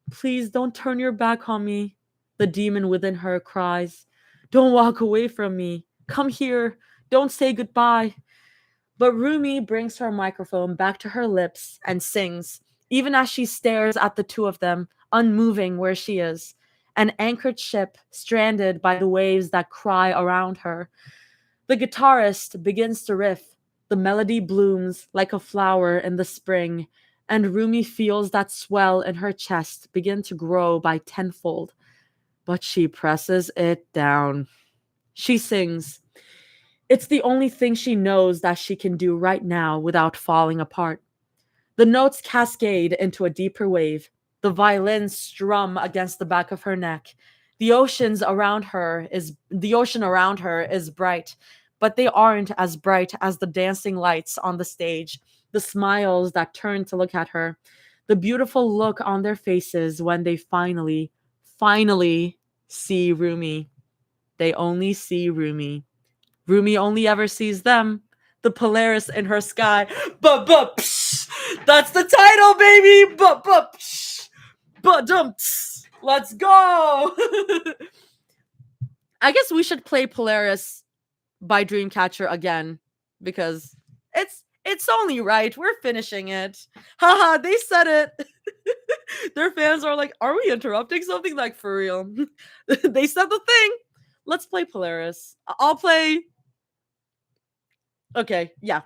Please don't turn your back on me, the demon within her cries. Don't walk away from me. Come here. Don't say goodbye. But Rumi brings her microphone back to her lips and sings, even as she stares at the two of them, unmoving where she is, an anchored ship stranded by the waves that cry around her. The guitarist begins to riff. The melody blooms like a flower in the spring, and Rumi feels that swell in her chest begin to grow by tenfold. But she presses it down. She sings. It's the only thing she knows that she can do right now without falling apart. The notes cascade into a deeper wave. The violins strum against the back of her neck. The ocean around her is bright, but they aren't as bright as the dancing lights on the stage, the smiles that turn to look at her, the beautiful look on their faces when they finally see Rumi. They only see Rumi. Rumi only ever sees them, the Polaris in her sky. But psh, that's the title, baby. But psh, but let's go. I guess we should play Polaris by Dreamcatcher again because it's only right. We're finishing it. Haha, they said it. Their fans are like, "Are we interrupting something?" Like, for real. They said the thing. Let's play Polaris. I'll play. Okay, yeah.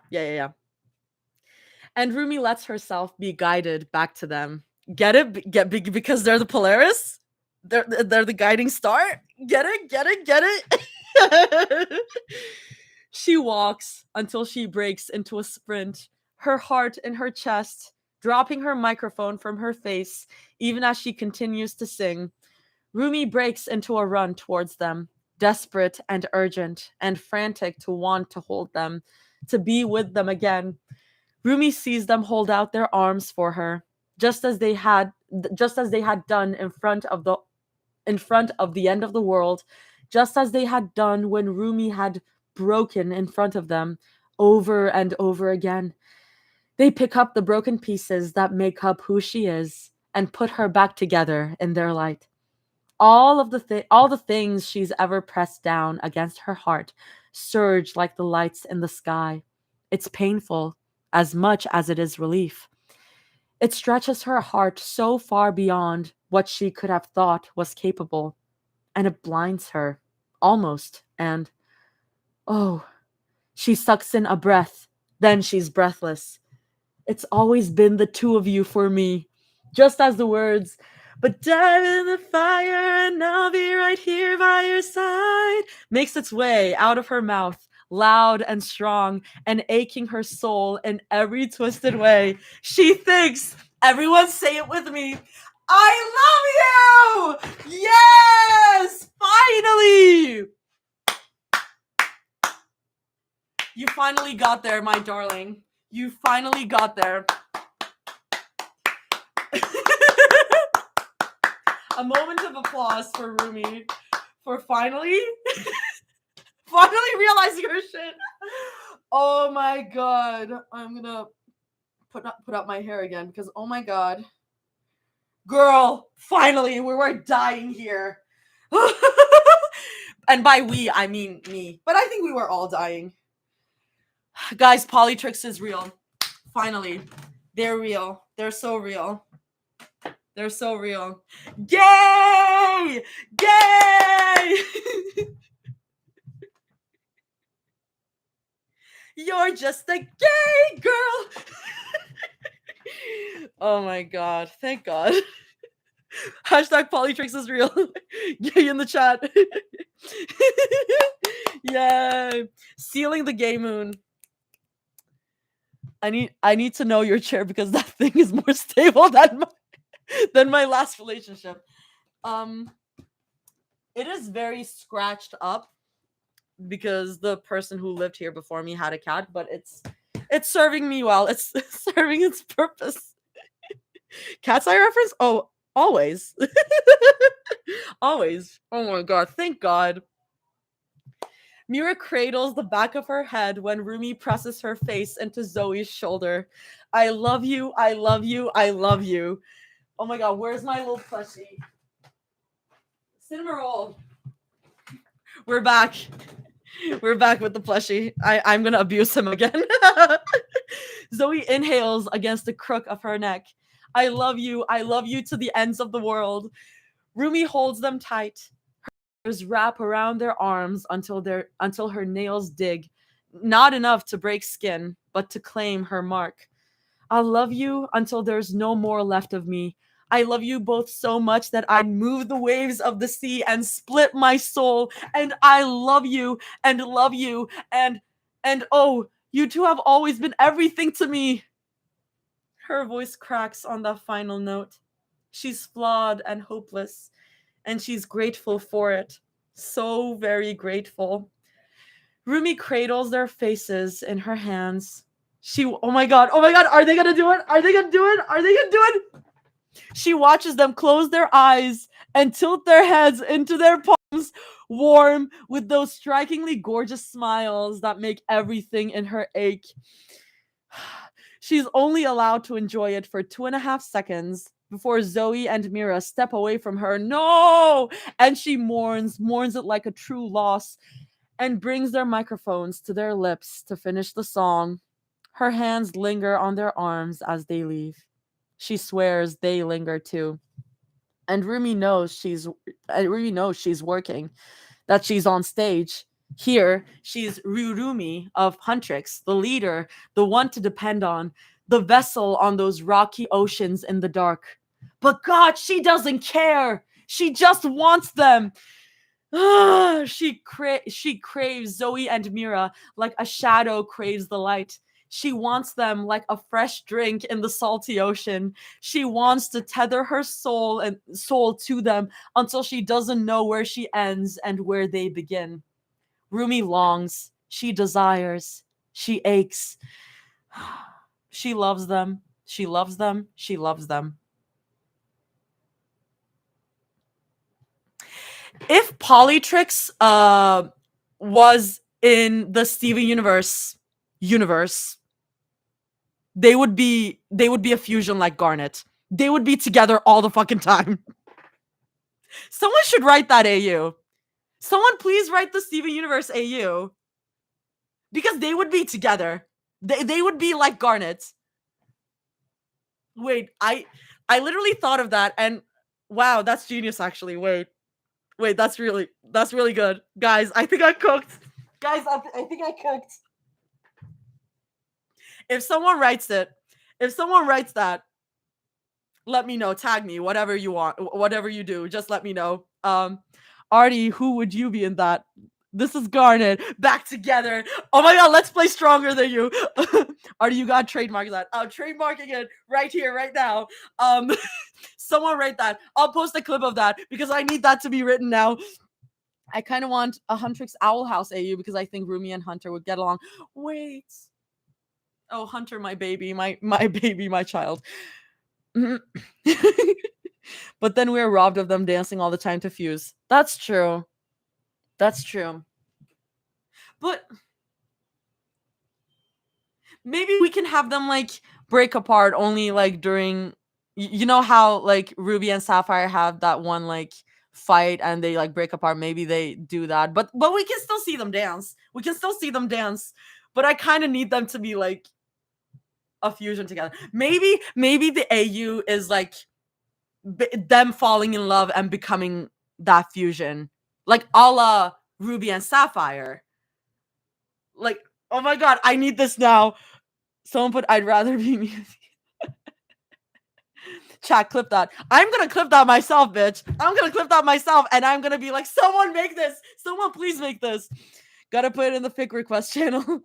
And Rumi lets herself be guided back to them. Get it? Because they're the Polaris? They're the guiding star? Get it? She walks until she breaks into a sprint, her heart in her chest, dropping her microphone from her face even as she continues to sing. Rumi breaks into a run towards them, desperate and urgent and frantic to want to hold them, to be with them again. Rumi sees them hold out their arms for her, just as they had done in front of the end of the world, just as they had done when Rumi had broken in front of them over and over again. They pick up the broken pieces that make up who she is and put her back together in their light. All the things she's ever pressed down against her heart surge like the lights in the sky. It's painful as much as it is relief. It stretches her heart so far beyond what she could have thought was capable, and it blinds her, almost, and oh, she sucks in a breath, then she's breathless. It's always been the two of you for me, just as the words, but dive in the fire and I'll be right here by your side, makes its way out of her mouth, loud and strong, and aching her soul in every twisted way. She thinks, everyone say it with me, I love you! Yes! Finally! You finally got there, my darling. You finally got there. A moment of applause for Rumi for finally realizing her shit. Oh my god. I'm gonna put up my hair again because oh my god. Girl, finally, we were dying here. And by we, I mean me. But I think we were all dying. Guys, Polytrix is real. Finally. They're real. They're so real. They're so real. Yay! Yay! You're just a gay girl. Oh my god. Thank God. Hashtag Polytrix is real. Gay in the chat. Yay. Sealing the gay moon. I need to know your chair because that thing is more stable than my last relationship. It is very scratched up because the person who lived here before me had a cat, but it's serving me well. It's serving its purpose. Cat's eye reference? Oh, always. Always. Oh my god, thank God. Mira cradles the back of her head when Rumi presses her face into Zoe's shoulder. I love you, I love you, I love you. Oh my god, where's my little plushie? Cinema roll. We're back. We're back with the plushie. I'm gonna abuse him again. Zoe inhales against the crook of her neck. I love you to the ends of the world. Rumi holds them tight. Her fingers wrap around their arms until her nails dig. Not enough to break skin, but to claim her mark. I'll love you until there's no more left of me. I love you both so much that I'd move the waves of the sea and split my soul. And I love you and oh, you two have always been everything to me. Her voice cracks on the final note. She's flawed and hopeless, and she's grateful for it. So very grateful. Rumi cradles their faces in her hands. Oh my god, are they gonna do it? Are they gonna do it? Are they gonna do it? She watches them close their eyes and tilt their heads into their palms, warm with those strikingly gorgeous smiles that make everything in her ache. She's only allowed to enjoy it for 2.5 seconds before Zoe and Mira step away from her. No! And she mourns it like a true loss, and brings their microphones to their lips to finish the song. Her hands linger on their arms as they leave. She swears they linger too. And Rumi knows she's working, that she's on stage. Here, she's Rumi of Huntrix, the leader, the one to depend on, the vessel on those rocky oceans in the dark. But God, she doesn't care. She just wants them. She craves Zoe and Mira like a shadow craves the light. She wants them like a fresh drink in the salty ocean. She wants to tether her soul to them until she doesn't know where she ends and where they begin. Rumi longs. She desires. She aches. She loves them. She loves them. She loves them. If Polytrix was in the Steven universe, they would be a fusion like Garnet. They would be together all the fucking time. Someone should write that AU. Someone please write the Steven Universe AU. Because they would be together. They would be like Garnet. Wait, I literally thought of that and wow, that's genius actually. Wait, that's really good. Guys, I think I cooked. Guys, I think I cooked. If someone writes that, let me know. Tag me, whatever you want, whatever you do, just let me know. Artie, who would you be in that? This is Garnet. Back together. Oh my god, let's play Stronger Than You. Artie, you gotta trademark that. I'm trademarking it right here, right now. Someone write that. I'll post a clip of that because I need that to be written now. I kind of want a Huntrix Owl House AU because I think Rumi and Hunter would get along. Wait. Oh, Hunter, my baby, my baby, my child. But then we're robbed of them dancing all the time to fuse. That's true. That's true. But maybe we can have them like break apart only like during you know how like Ruby and Sapphire have that one like fight and they like break apart. Maybe they do that. But we can still see them dance. We can still see them dance. But I kind of need them to be like a fusion together. Maybe the AU is like them falling in love and becoming that fusion. Like a la Ruby and Sapphire. Like, oh my god, I need this now. Someone put I'd rather be music. Chat, clip that. I'm gonna clip that myself, bitch. I'm gonna clip that myself, and I'm gonna be like, someone make this. Someone please make this. Gotta put it in the fic request channel.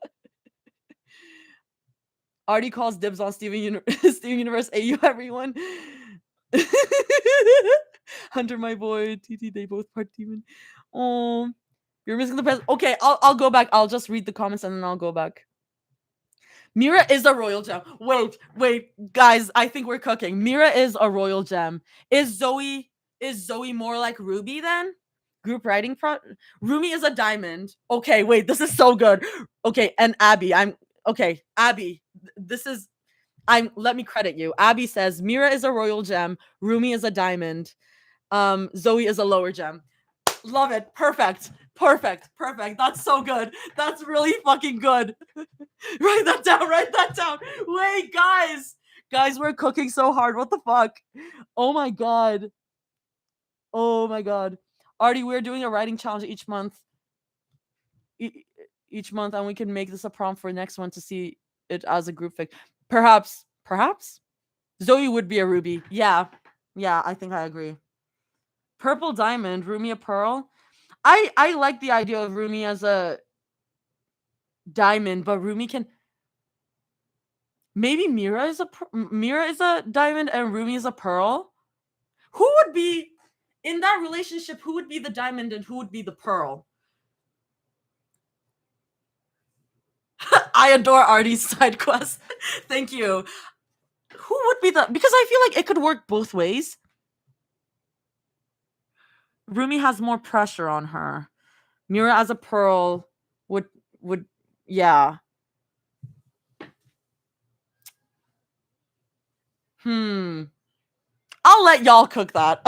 Artie calls dibs on Steven Universe AU, everyone. Hunter, my boy, TT, they both part demon. Oh, you're missing the best. Okay, I'll go back. I'll just read the comments and then I'll go back. Mira is a royal gem. Wait, guys, I think we're cooking. Mira is a royal gem. Is Zoe more like Ruby then? Group writing pro Rumi is a diamond. Okay, wait, this is so good. Okay, and Abby, Abby, this is let me credit you. Abby says Mira is a royal gem, Rumi is a diamond, Zoe is a lower gem. Love it. Perfect. That's so good. That's really fucking good. Write that down. Wait, guys, we're cooking so hard. What the fuck? Oh my god. Artie, we're doing a writing challenge each month. Each month, and we can make this a prompt for next one to see it as a group fic. Perhaps Zoe would be a ruby. Yeah, I think I agree. Purple diamond, Rumi a pearl. I like the idea of Rumi as a diamond, but Rumi can maybe Mira is a diamond and Rumi is a pearl. Who would be in that relationship? Who would be the diamond and who would be the pearl? I adore Artie's side quest. Thank you. Who would be the? Because I feel like it could work both ways. Rumi has more pressure on her. Mira as a pearl would yeah. I'll let y'all cook that.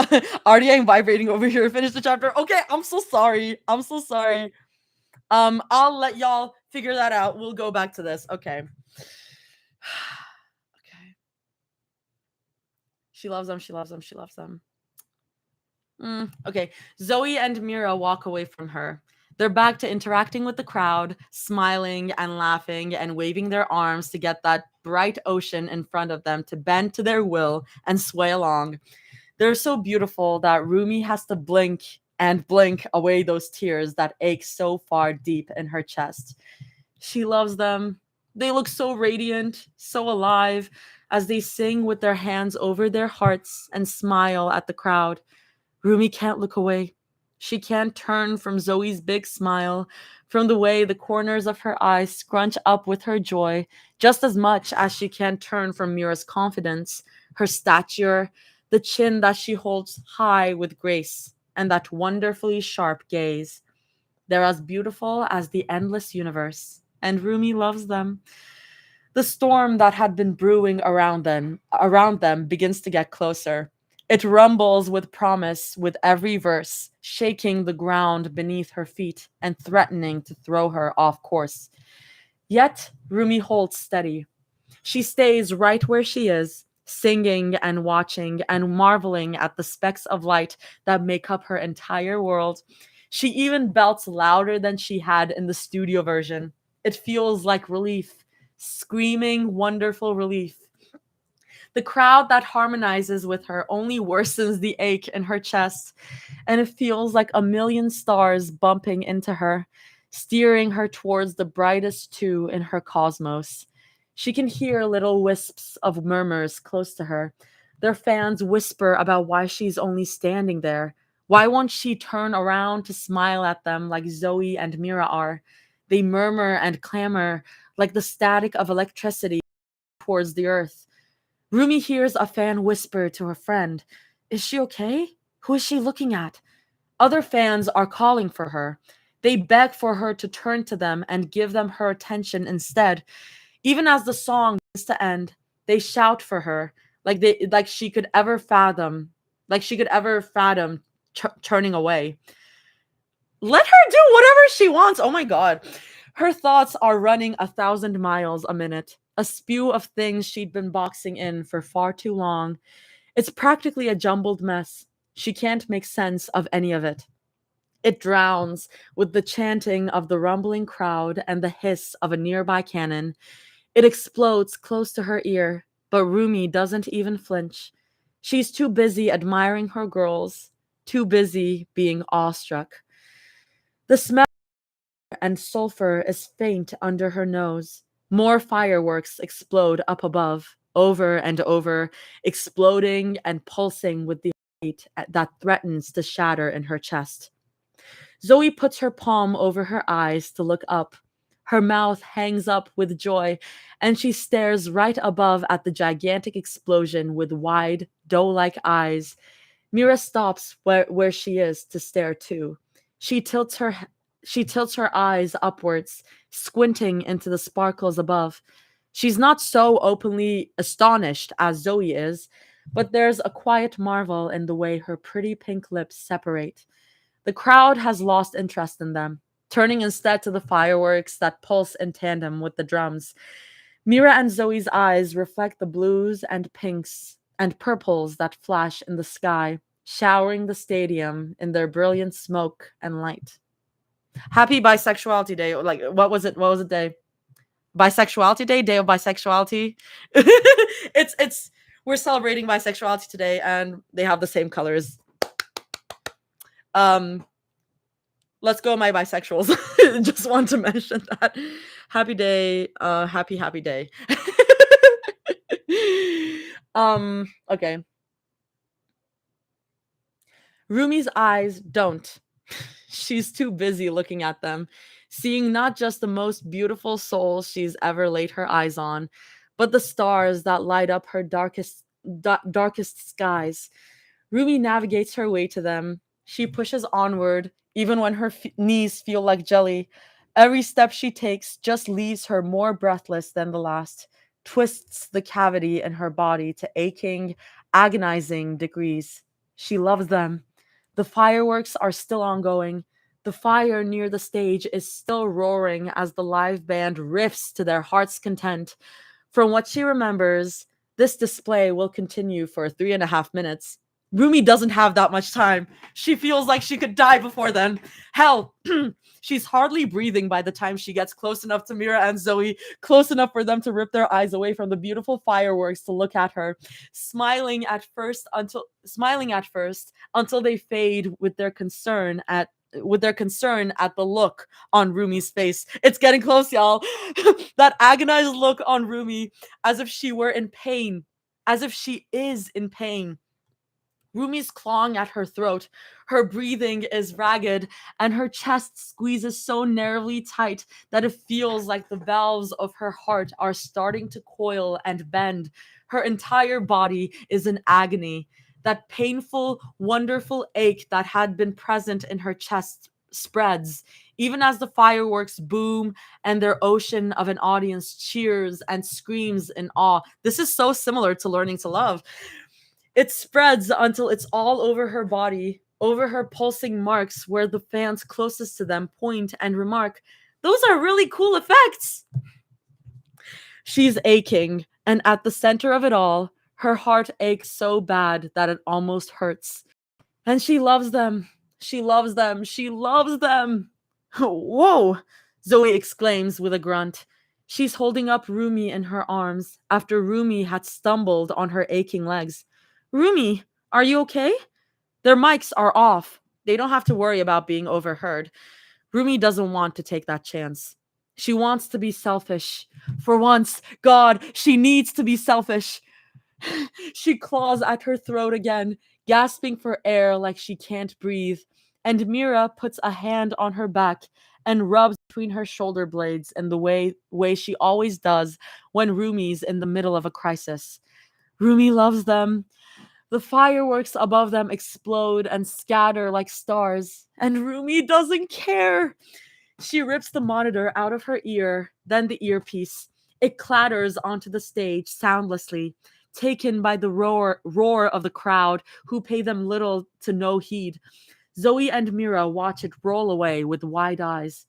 Artie, I'm vibrating over here. Finish the chapter. Okay, I'm so sorry. I'll let y'all figure that out. We'll go back to this. Okay. Okay. She loves them. Okay. Zoe and Mira walk away from her. They're back to interacting with the crowd, smiling and laughing and waving their arms to get that bright ocean in front of them to bend to their will and sway along. They're so beautiful that Rumi has to blink and blink away those tears that ache so far deep in her chest. She loves them. They look so radiant, so alive, as they sing with their hands over their hearts and smile at the crowd. Rumi can't look away. She can't turn from Zoe's big smile, from the way the corners of her eyes scrunch up with her joy, just as much as she can't turn from Mira's confidence, her stature, the chin that she holds high with grace, and that wonderfully sharp gaze. They're as beautiful as the endless universe, and Rumi loves them. The storm that had been brewing around them begins to get closer. It rumbles with promise with every verse, shaking the ground beneath her feet and threatening to throw her off course. Yet Rumi holds steady. She stays right where she is, singing and watching and marveling at the specks of light that make up her entire world. She even belts louder than she had in the studio version. It feels like relief, screaming, wonderful relief. The crowd that harmonizes with her only worsens the ache in her chest, and it feels like a million stars bumping into her, steering her towards the brightest two in her cosmos. She can hear little wisps of murmurs close to her. Their fans whisper about why she's only standing there. Why won't she turn around to smile at them like Zoe and Mira are? They murmur and clamor like the static of electricity towards the earth. Rumi hears a fan whisper to her friend, Is she okay? Who is she looking at? Other fans are calling for her. They beg for her to turn to them and give them her attention instead. Even as the song begins to end, they shout for her, like she could ever fathom, turning away. Let her do whatever she wants. Oh my god. Her thoughts are running 1,000 miles a minute, a spew of things she'd been boxing in for far too long. It's practically a jumbled mess. She can't make sense of any of it. It drowns with the chanting of the rumbling crowd and the hiss of a nearby cannon. It explodes close to her ear, but Rumi doesn't even flinch. She's too busy admiring her girls, too busy being awestruck. The smell and sulfur is faint under her nose. More fireworks explode up above, over and over, exploding and pulsing with the heat that threatens to shatter in her chest. Zoe puts her palm over her eyes to look up. Her mouth hangs up with joy, and she stares right above at the gigantic explosion with wide, doe-like eyes. Mira stops where she is to stare too. She tilts her she tilts her eyes upwards, squinting into the sparkles above. She's not so openly astonished as Zoe is, but there's a quiet marvel in the way her pretty pink lips separate. The crowd has lost interest in them, turning instead to the fireworks that pulse in tandem with the drums. Mira and Zoe's eyes reflect the blues and pinks and purples that flash in the sky, showering the stadium in their brilliant smoke and light. Happy Bisexuality Day. Like, what was it? What was it day? Bisexuality Day? Day of Bisexuality? It's we're celebrating bisexuality today, and they have the same colors. Um, let's go, my bisexuals. Just want to mention that. Happy day. Happy day. Okay. Rumi's eyes don't. She's too busy looking at them, seeing not just the most beautiful souls she's ever laid her eyes on, but the stars that light up her darkest skies. Rumi navigates her way to them. She pushes onward, even when her knees feel like jelly. Every step she takes just leaves her more breathless than the last, twists the cavity in her body to aching, agonizing degrees. She loves them. The fireworks are still ongoing. The fire near the stage is still roaring as the live band riffs to their heart's content. From what she remembers, this display will continue for 3.5 minutes. Rumi doesn't have that much time. She feels like she could die before then. Hell, she's hardly breathing by the time she gets close enough to Mira and Zoe, close enough for them to rip their eyes away from the beautiful fireworks to look at her, smiling at first until they fade with their concern at the look on Rumi's face. It's getting close, y'all. That agonized look on Rumi, as if she were in pain, as if she is in pain. Rumi's clawing at her throat. Her breathing is ragged, and her chest squeezes so narrowly tight that it feels like the valves of her heart are starting to coil and bend. Her entire body is in agony. That painful, wonderful ache that had been present in her chest spreads, even as the fireworks boom and their ocean of an audience cheers and screams in awe. This is so similar to Learning to Love. It spreads until it's all over her body, over her pulsing marks where the fans closest to them point and remark, "Those are really cool effects." She's aching, and at the center of it all, her heart aches so bad that it almost hurts. And she loves them. She loves them. She loves them. Whoa, Zoe exclaims with a grunt. She's holding up Rumi in her arms after Rumi had stumbled on her aching legs. Rumi, are you okay? Their mics are off. They don't have to worry about being overheard. Rumi doesn't want to take that chance. She wants to be selfish. For once, God, she needs to be selfish. She claws at her throat again, gasping for air like she can't breathe. And Mira puts a hand on her back and rubs between her shoulder blades in the way she always does when Rumi's in the middle of a crisis. Rumi loves them. The fireworks above them explode and scatter like stars, and Rumi doesn't care. She rips the monitor out of her ear, then the earpiece. It clatters onto the stage soundlessly, taken by the roar of the crowd, who pay them little to no heed. Zoe and Mira watch it roll away with wide eyes.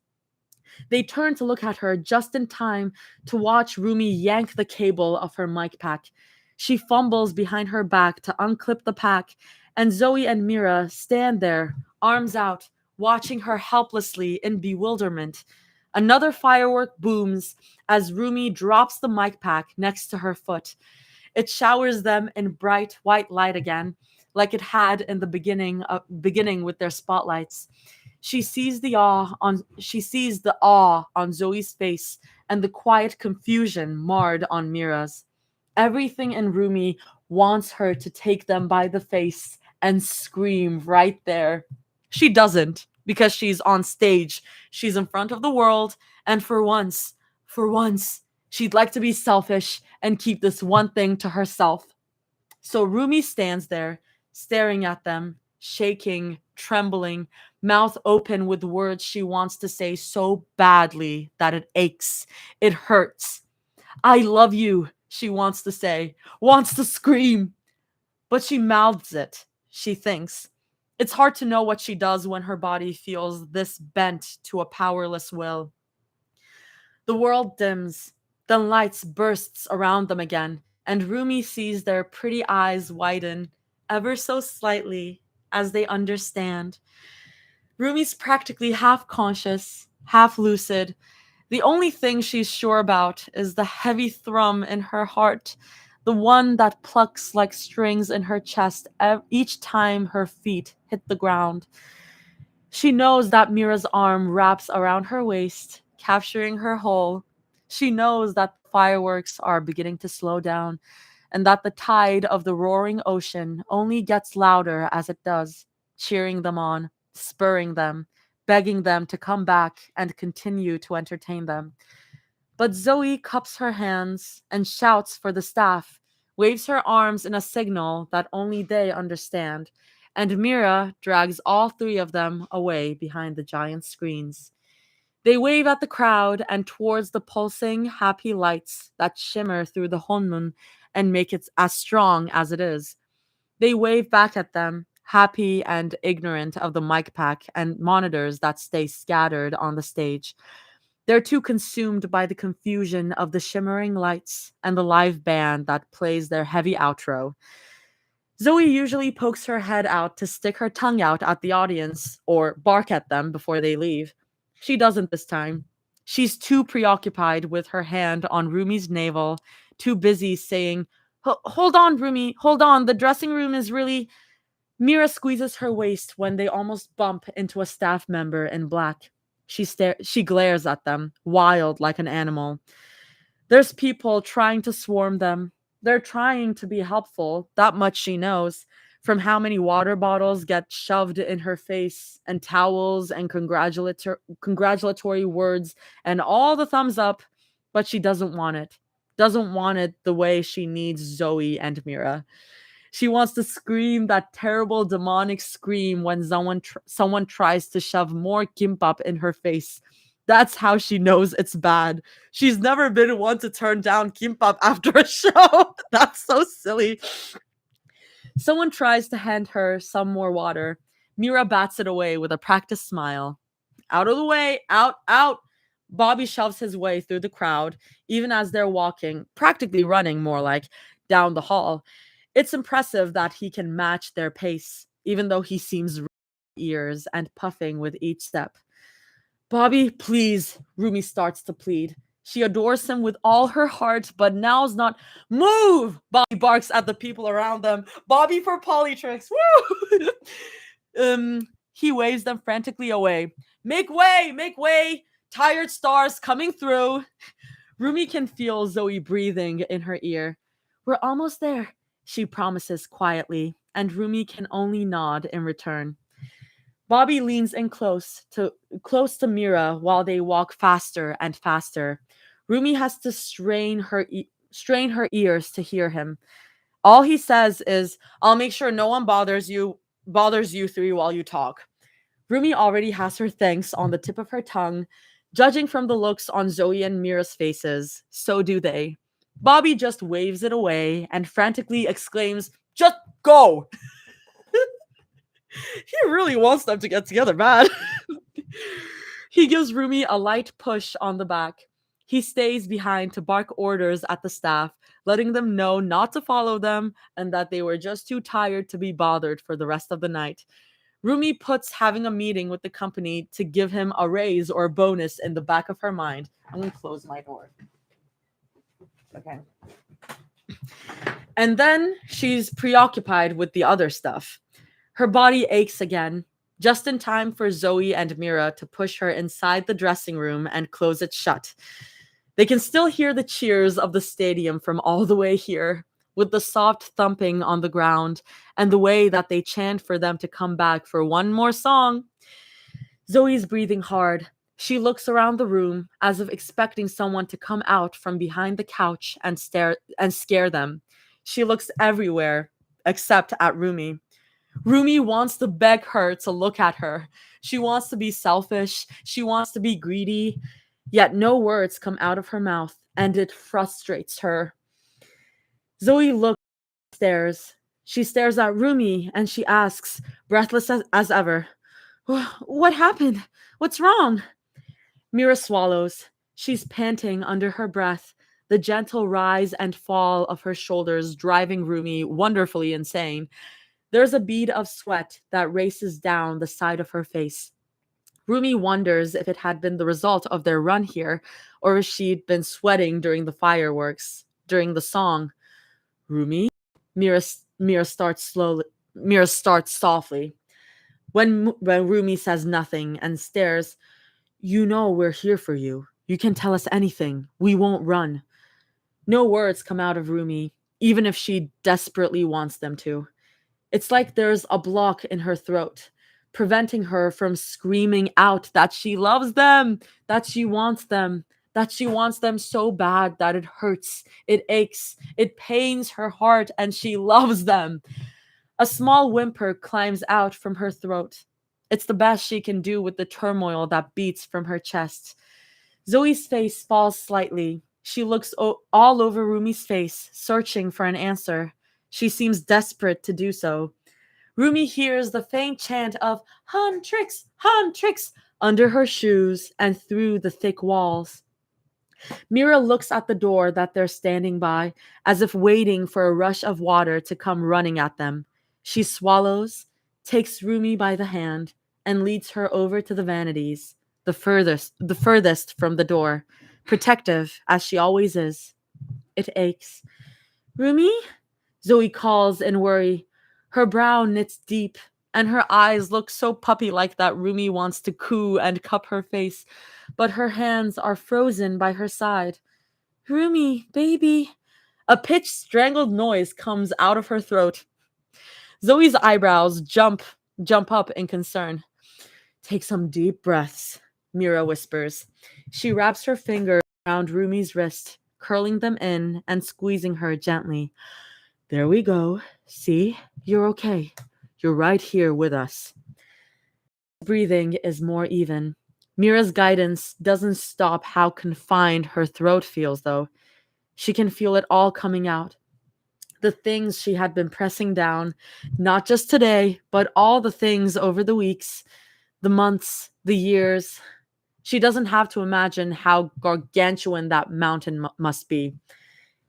They turn to look at her just in time to watch Rumi yank the cable of her mic pack. She fumbles behind her back to unclip the pack, and Zoe and Mira stand there, arms out, watching her helplessly in bewilderment. Another firework booms as Rumi drops the mic pack next to her foot. It showers them in bright white light again, like it had in the beginning with their spotlights. She sees the awe on Zoe's face and the quiet confusion marred on Mira's. Everything in Rumi wants her to take them by the face and scream right there. She doesn't, because she's on stage. She's in front of the world, and for once, she'd like to be selfish and keep this one thing to herself. So Rumi stands there, staring at them, shaking, trembling, mouth open with words she wants to say so badly that it aches. It hurts. I love you, she wants to say, wants to scream. But she mouths it, she thinks. It's hard to know what she does when her body feels this bent to a powerless will. The world dims, then lights bursts around them again, and Rumi sees their pretty eyes widen, ever so slightly, as they understand. Rumi's practically half conscious, half lucid. The only thing she's sure about is the heavy thrum in her heart, the one that plucks like strings in her chest each time her feet hit the ground. She knows that Mira's arm wraps around her waist, capturing her whole. She knows that the fireworks are beginning to slow down, and that the tide of the roaring ocean only gets louder as it does, cheering them on, spurring them, begging them to come back and continue to entertain them. But Zoe cups her hands and shouts for the staff, waves her arms in a signal that only they understand, and Mira drags all three of them away behind the giant screens. They wave at the crowd and towards the pulsing, happy lights that shimmer through the Honmun and make it as strong as it is. They wave back at them, happy and ignorant of the mic pack and monitors that stay scattered on the stage. They're too consumed by the confusion of the shimmering lights and the live band that plays their heavy outro. Zoe usually pokes her head out to stick her tongue out at the audience or bark at them before they leave. She doesn't this time. She's too preoccupied with her hand on Rumi's navel, too busy saying, Hold on, Rumi, hold on, the dressing room is really. Mira squeezes her waist when they almost bump into a staff member in black. She glares at them, wild like an animal. There's people trying to swarm them. They're trying to be helpful, that much she knows, from how many water bottles get shoved in her face, and towels and congratulatory words, and all the thumbs up, but she doesn't want it. Doesn't want it the way she needs Zoe and Mira. She wants to scream that terrible demonic scream when someone tries to shove more kimbap in her face. That's how she knows it's bad. She's never been one to turn down kimbap after a show. That's so silly. Someone tries to hand her some more water. Mira bats it away with a practiced smile. Out of the way, out, out. Bobby shoves his way through the crowd, even as they're walking, practically running more like, down the hall. It's impressive that he can match their pace, even though he seems ears and puffing with each step. Bobby, please, Rumi starts to plead. She adores him with all her heart, but now's not. Move! Bobby barks at the people around them. Bobby for Polytrix. Woo! He waves them frantically away. Make way! Make way! Tired stars coming through. Rumi can feel Zoe breathing in her ear. We're almost there, she promises quietly, and Rumi can only nod in return. Bobby leans in close to Mira while they walk faster and faster. Rumi has to strain her ears to hear him. All he says is, "I'll make sure no one bothers you three while you talk." Rumi already has her thanks on the tip of her tongue. Judging from the looks on Zoe and Mira's faces, so do they. Bobby just waves it away and frantically exclaims, "Just go!" He really wants them to get together, man. He gives Rumi a light push on the back. He stays behind to bark orders at the staff, letting them know not to follow them and that they were just too tired to be bothered for the rest of the night. Rumi puts having a meeting with the company to give him a raise or a bonus in the back of her mind. I'm going to close my door. Okay. And then she's preoccupied with the other stuff. Her body aches again, just in time for Zoe and Mira to push her inside the dressing room and close it shut. They can still hear the cheers of the stadium from all the way here, with the soft thumping on the ground and the way that they chant for them to come back for one more song. Zoe's breathing hard. She looks around the room as if expecting someone to come out from behind the couch and scare them. She looks everywhere except at Rumi. Rumi wants to beg her to look at her. She wants to be selfish. She wants to be greedy. Yet no words come out of her mouth, and it frustrates her. Zoe looks stares. She stares at Rumi and she asks, breathless as ever, "What happened? What's wrong?" Mira swallows. She's panting under her breath, the gentle rise and fall of her shoulders driving Rumi wonderfully insane. There's a bead of sweat that races down the side of her face. Rumi wonders if it had been the result of their run here, or if she'd been sweating during the fireworks, during the song. "Rumi?" Mira, Mira starts slowly. Mira starts softly. When Rumi says nothing and stares, "You know we're here for you. You can tell us anything. We won't run." No words come out of Rumi, even if she desperately wants them to. It's like there's a block in her throat, preventing her from screaming out that she loves them, that she wants them, that she wants them so bad that it hurts, it aches, it pains her heart, and she loves them. A small whimper climbs out from her throat. It's the best she can do with the turmoil that beats from her chest. Zoe's face falls slightly. She looks all over Rumi's face, searching for an answer. She seems desperate to do so. Rumi hears the faint chant of "Han tricks" under her shoes and through the thick walls. Mira looks at the door that they're standing by, as if waiting for a rush of water to come running at them. She swallows, takes Rumi by the hand, and leads her over to the vanities, the furthest from the door, protective as she always is. It aches. "Rumi?" Zoe calls in worry. Her brow knits deep, and her eyes look so puppy-like that Rumi wants to coo and cup her face, but her hands are frozen by her side. "Rumi, baby." A pitched, strangled noise comes out of her throat. Zoe's eyebrows jump up in concern. "Take some deep breaths," Mira whispers. She wraps her fingers around Rumi's wrist, curling them in and squeezing her gently. "There we go. See? You're okay. You're right here with us." Breathing is more even. Mira's guidance doesn't stop how confined her throat feels, though. She can feel it all coming out. The things she had been pressing down, not just today, but all the things over the weeks, the months, the years. She doesn't have to imagine how gargantuan that mountain must be.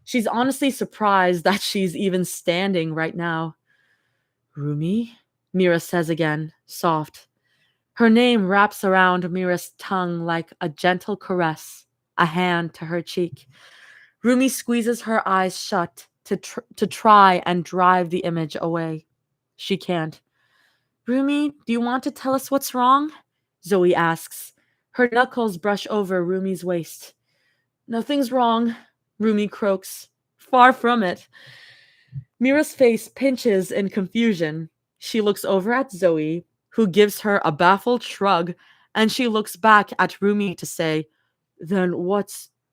She's honestly surprised that she's even standing right now. "Rumi?" Mira says again, soft. Her name wraps around Mira's tongue like a gentle caress, a hand to her cheek. Rumi squeezes her eyes shut to try and drive the image away. She can't. "Rumi, do you want to tell us what's wrong?" Zoe asks. Her knuckles brush over Rumi's waist. "Nothing's wrong," Rumi croaks. "Far from it." Mira's face pinches in confusion. She looks over at Zoe, who gives her a baffled shrug, and she looks back at Rumi to say, "Then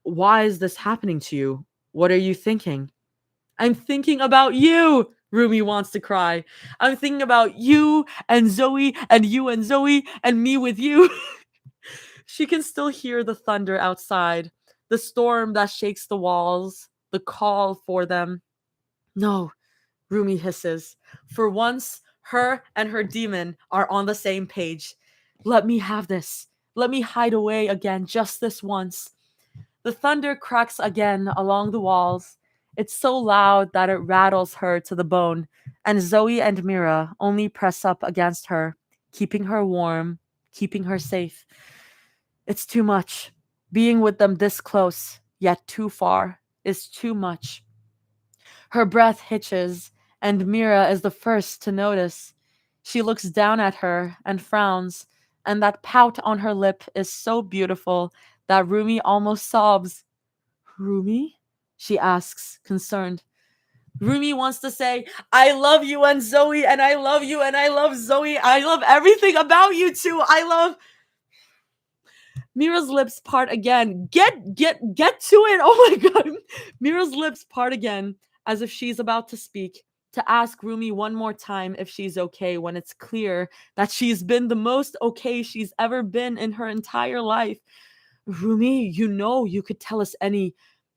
why is this happening to you? What are you thinking?" I'm thinking about you, Rumi wants to cry. I'm thinking about you and Zoe and you and Zoe and me with you. She can still hear the thunder outside, the storm that shakes the walls, the call for them. No, Rumi hisses. For once, her and her demon are on the same page. Let me have this. Let me hide away again just this once. The thunder cracks again along the walls. It's so loud that it rattles her to the bone, and Zoe and Mira only press up against her, keeping her warm, keeping her safe. It's too much. Being with them this close, yet too far, is too much. Her breath hitches, and Mira is the first to notice. She looks down at her and frowns, and that pout on her lip is so beautiful that Rumi almost sobs. Rumi? She asks, concerned. Rumi wants to say, I love you and Zoe, and I love you, and I love Zoe. I love everything about you too. I love. Mira's lips part again. Get to it. Oh my god. Mira's lips part again as if she's about to speak, to ask Rumi one more time if she's okay when it's clear that she's been the most okay she's ever been in her entire life. Rumi, you could tell us any.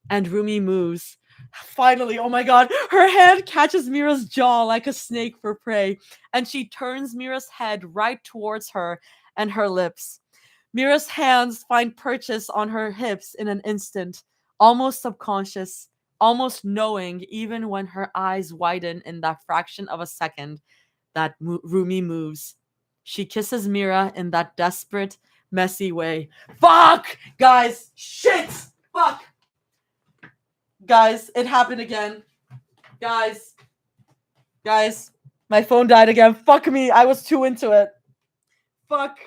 And Rumi moves. Finally, oh my god, her hand catches Mira's jaw like a snake for prey, and she turns Mira's head right towards her and her lips. Mira's hands find purchase on her hips in an instant, almost subconscious, almost knowing, even when her eyes widen in that fraction of a second that Rumi moves. She kisses Mira in that desperate, messy way. Fuck! Guys, shit! Fuck! Guys, it happened again. Guys, my phone died again. Fuck me, I was too into it. Fuck.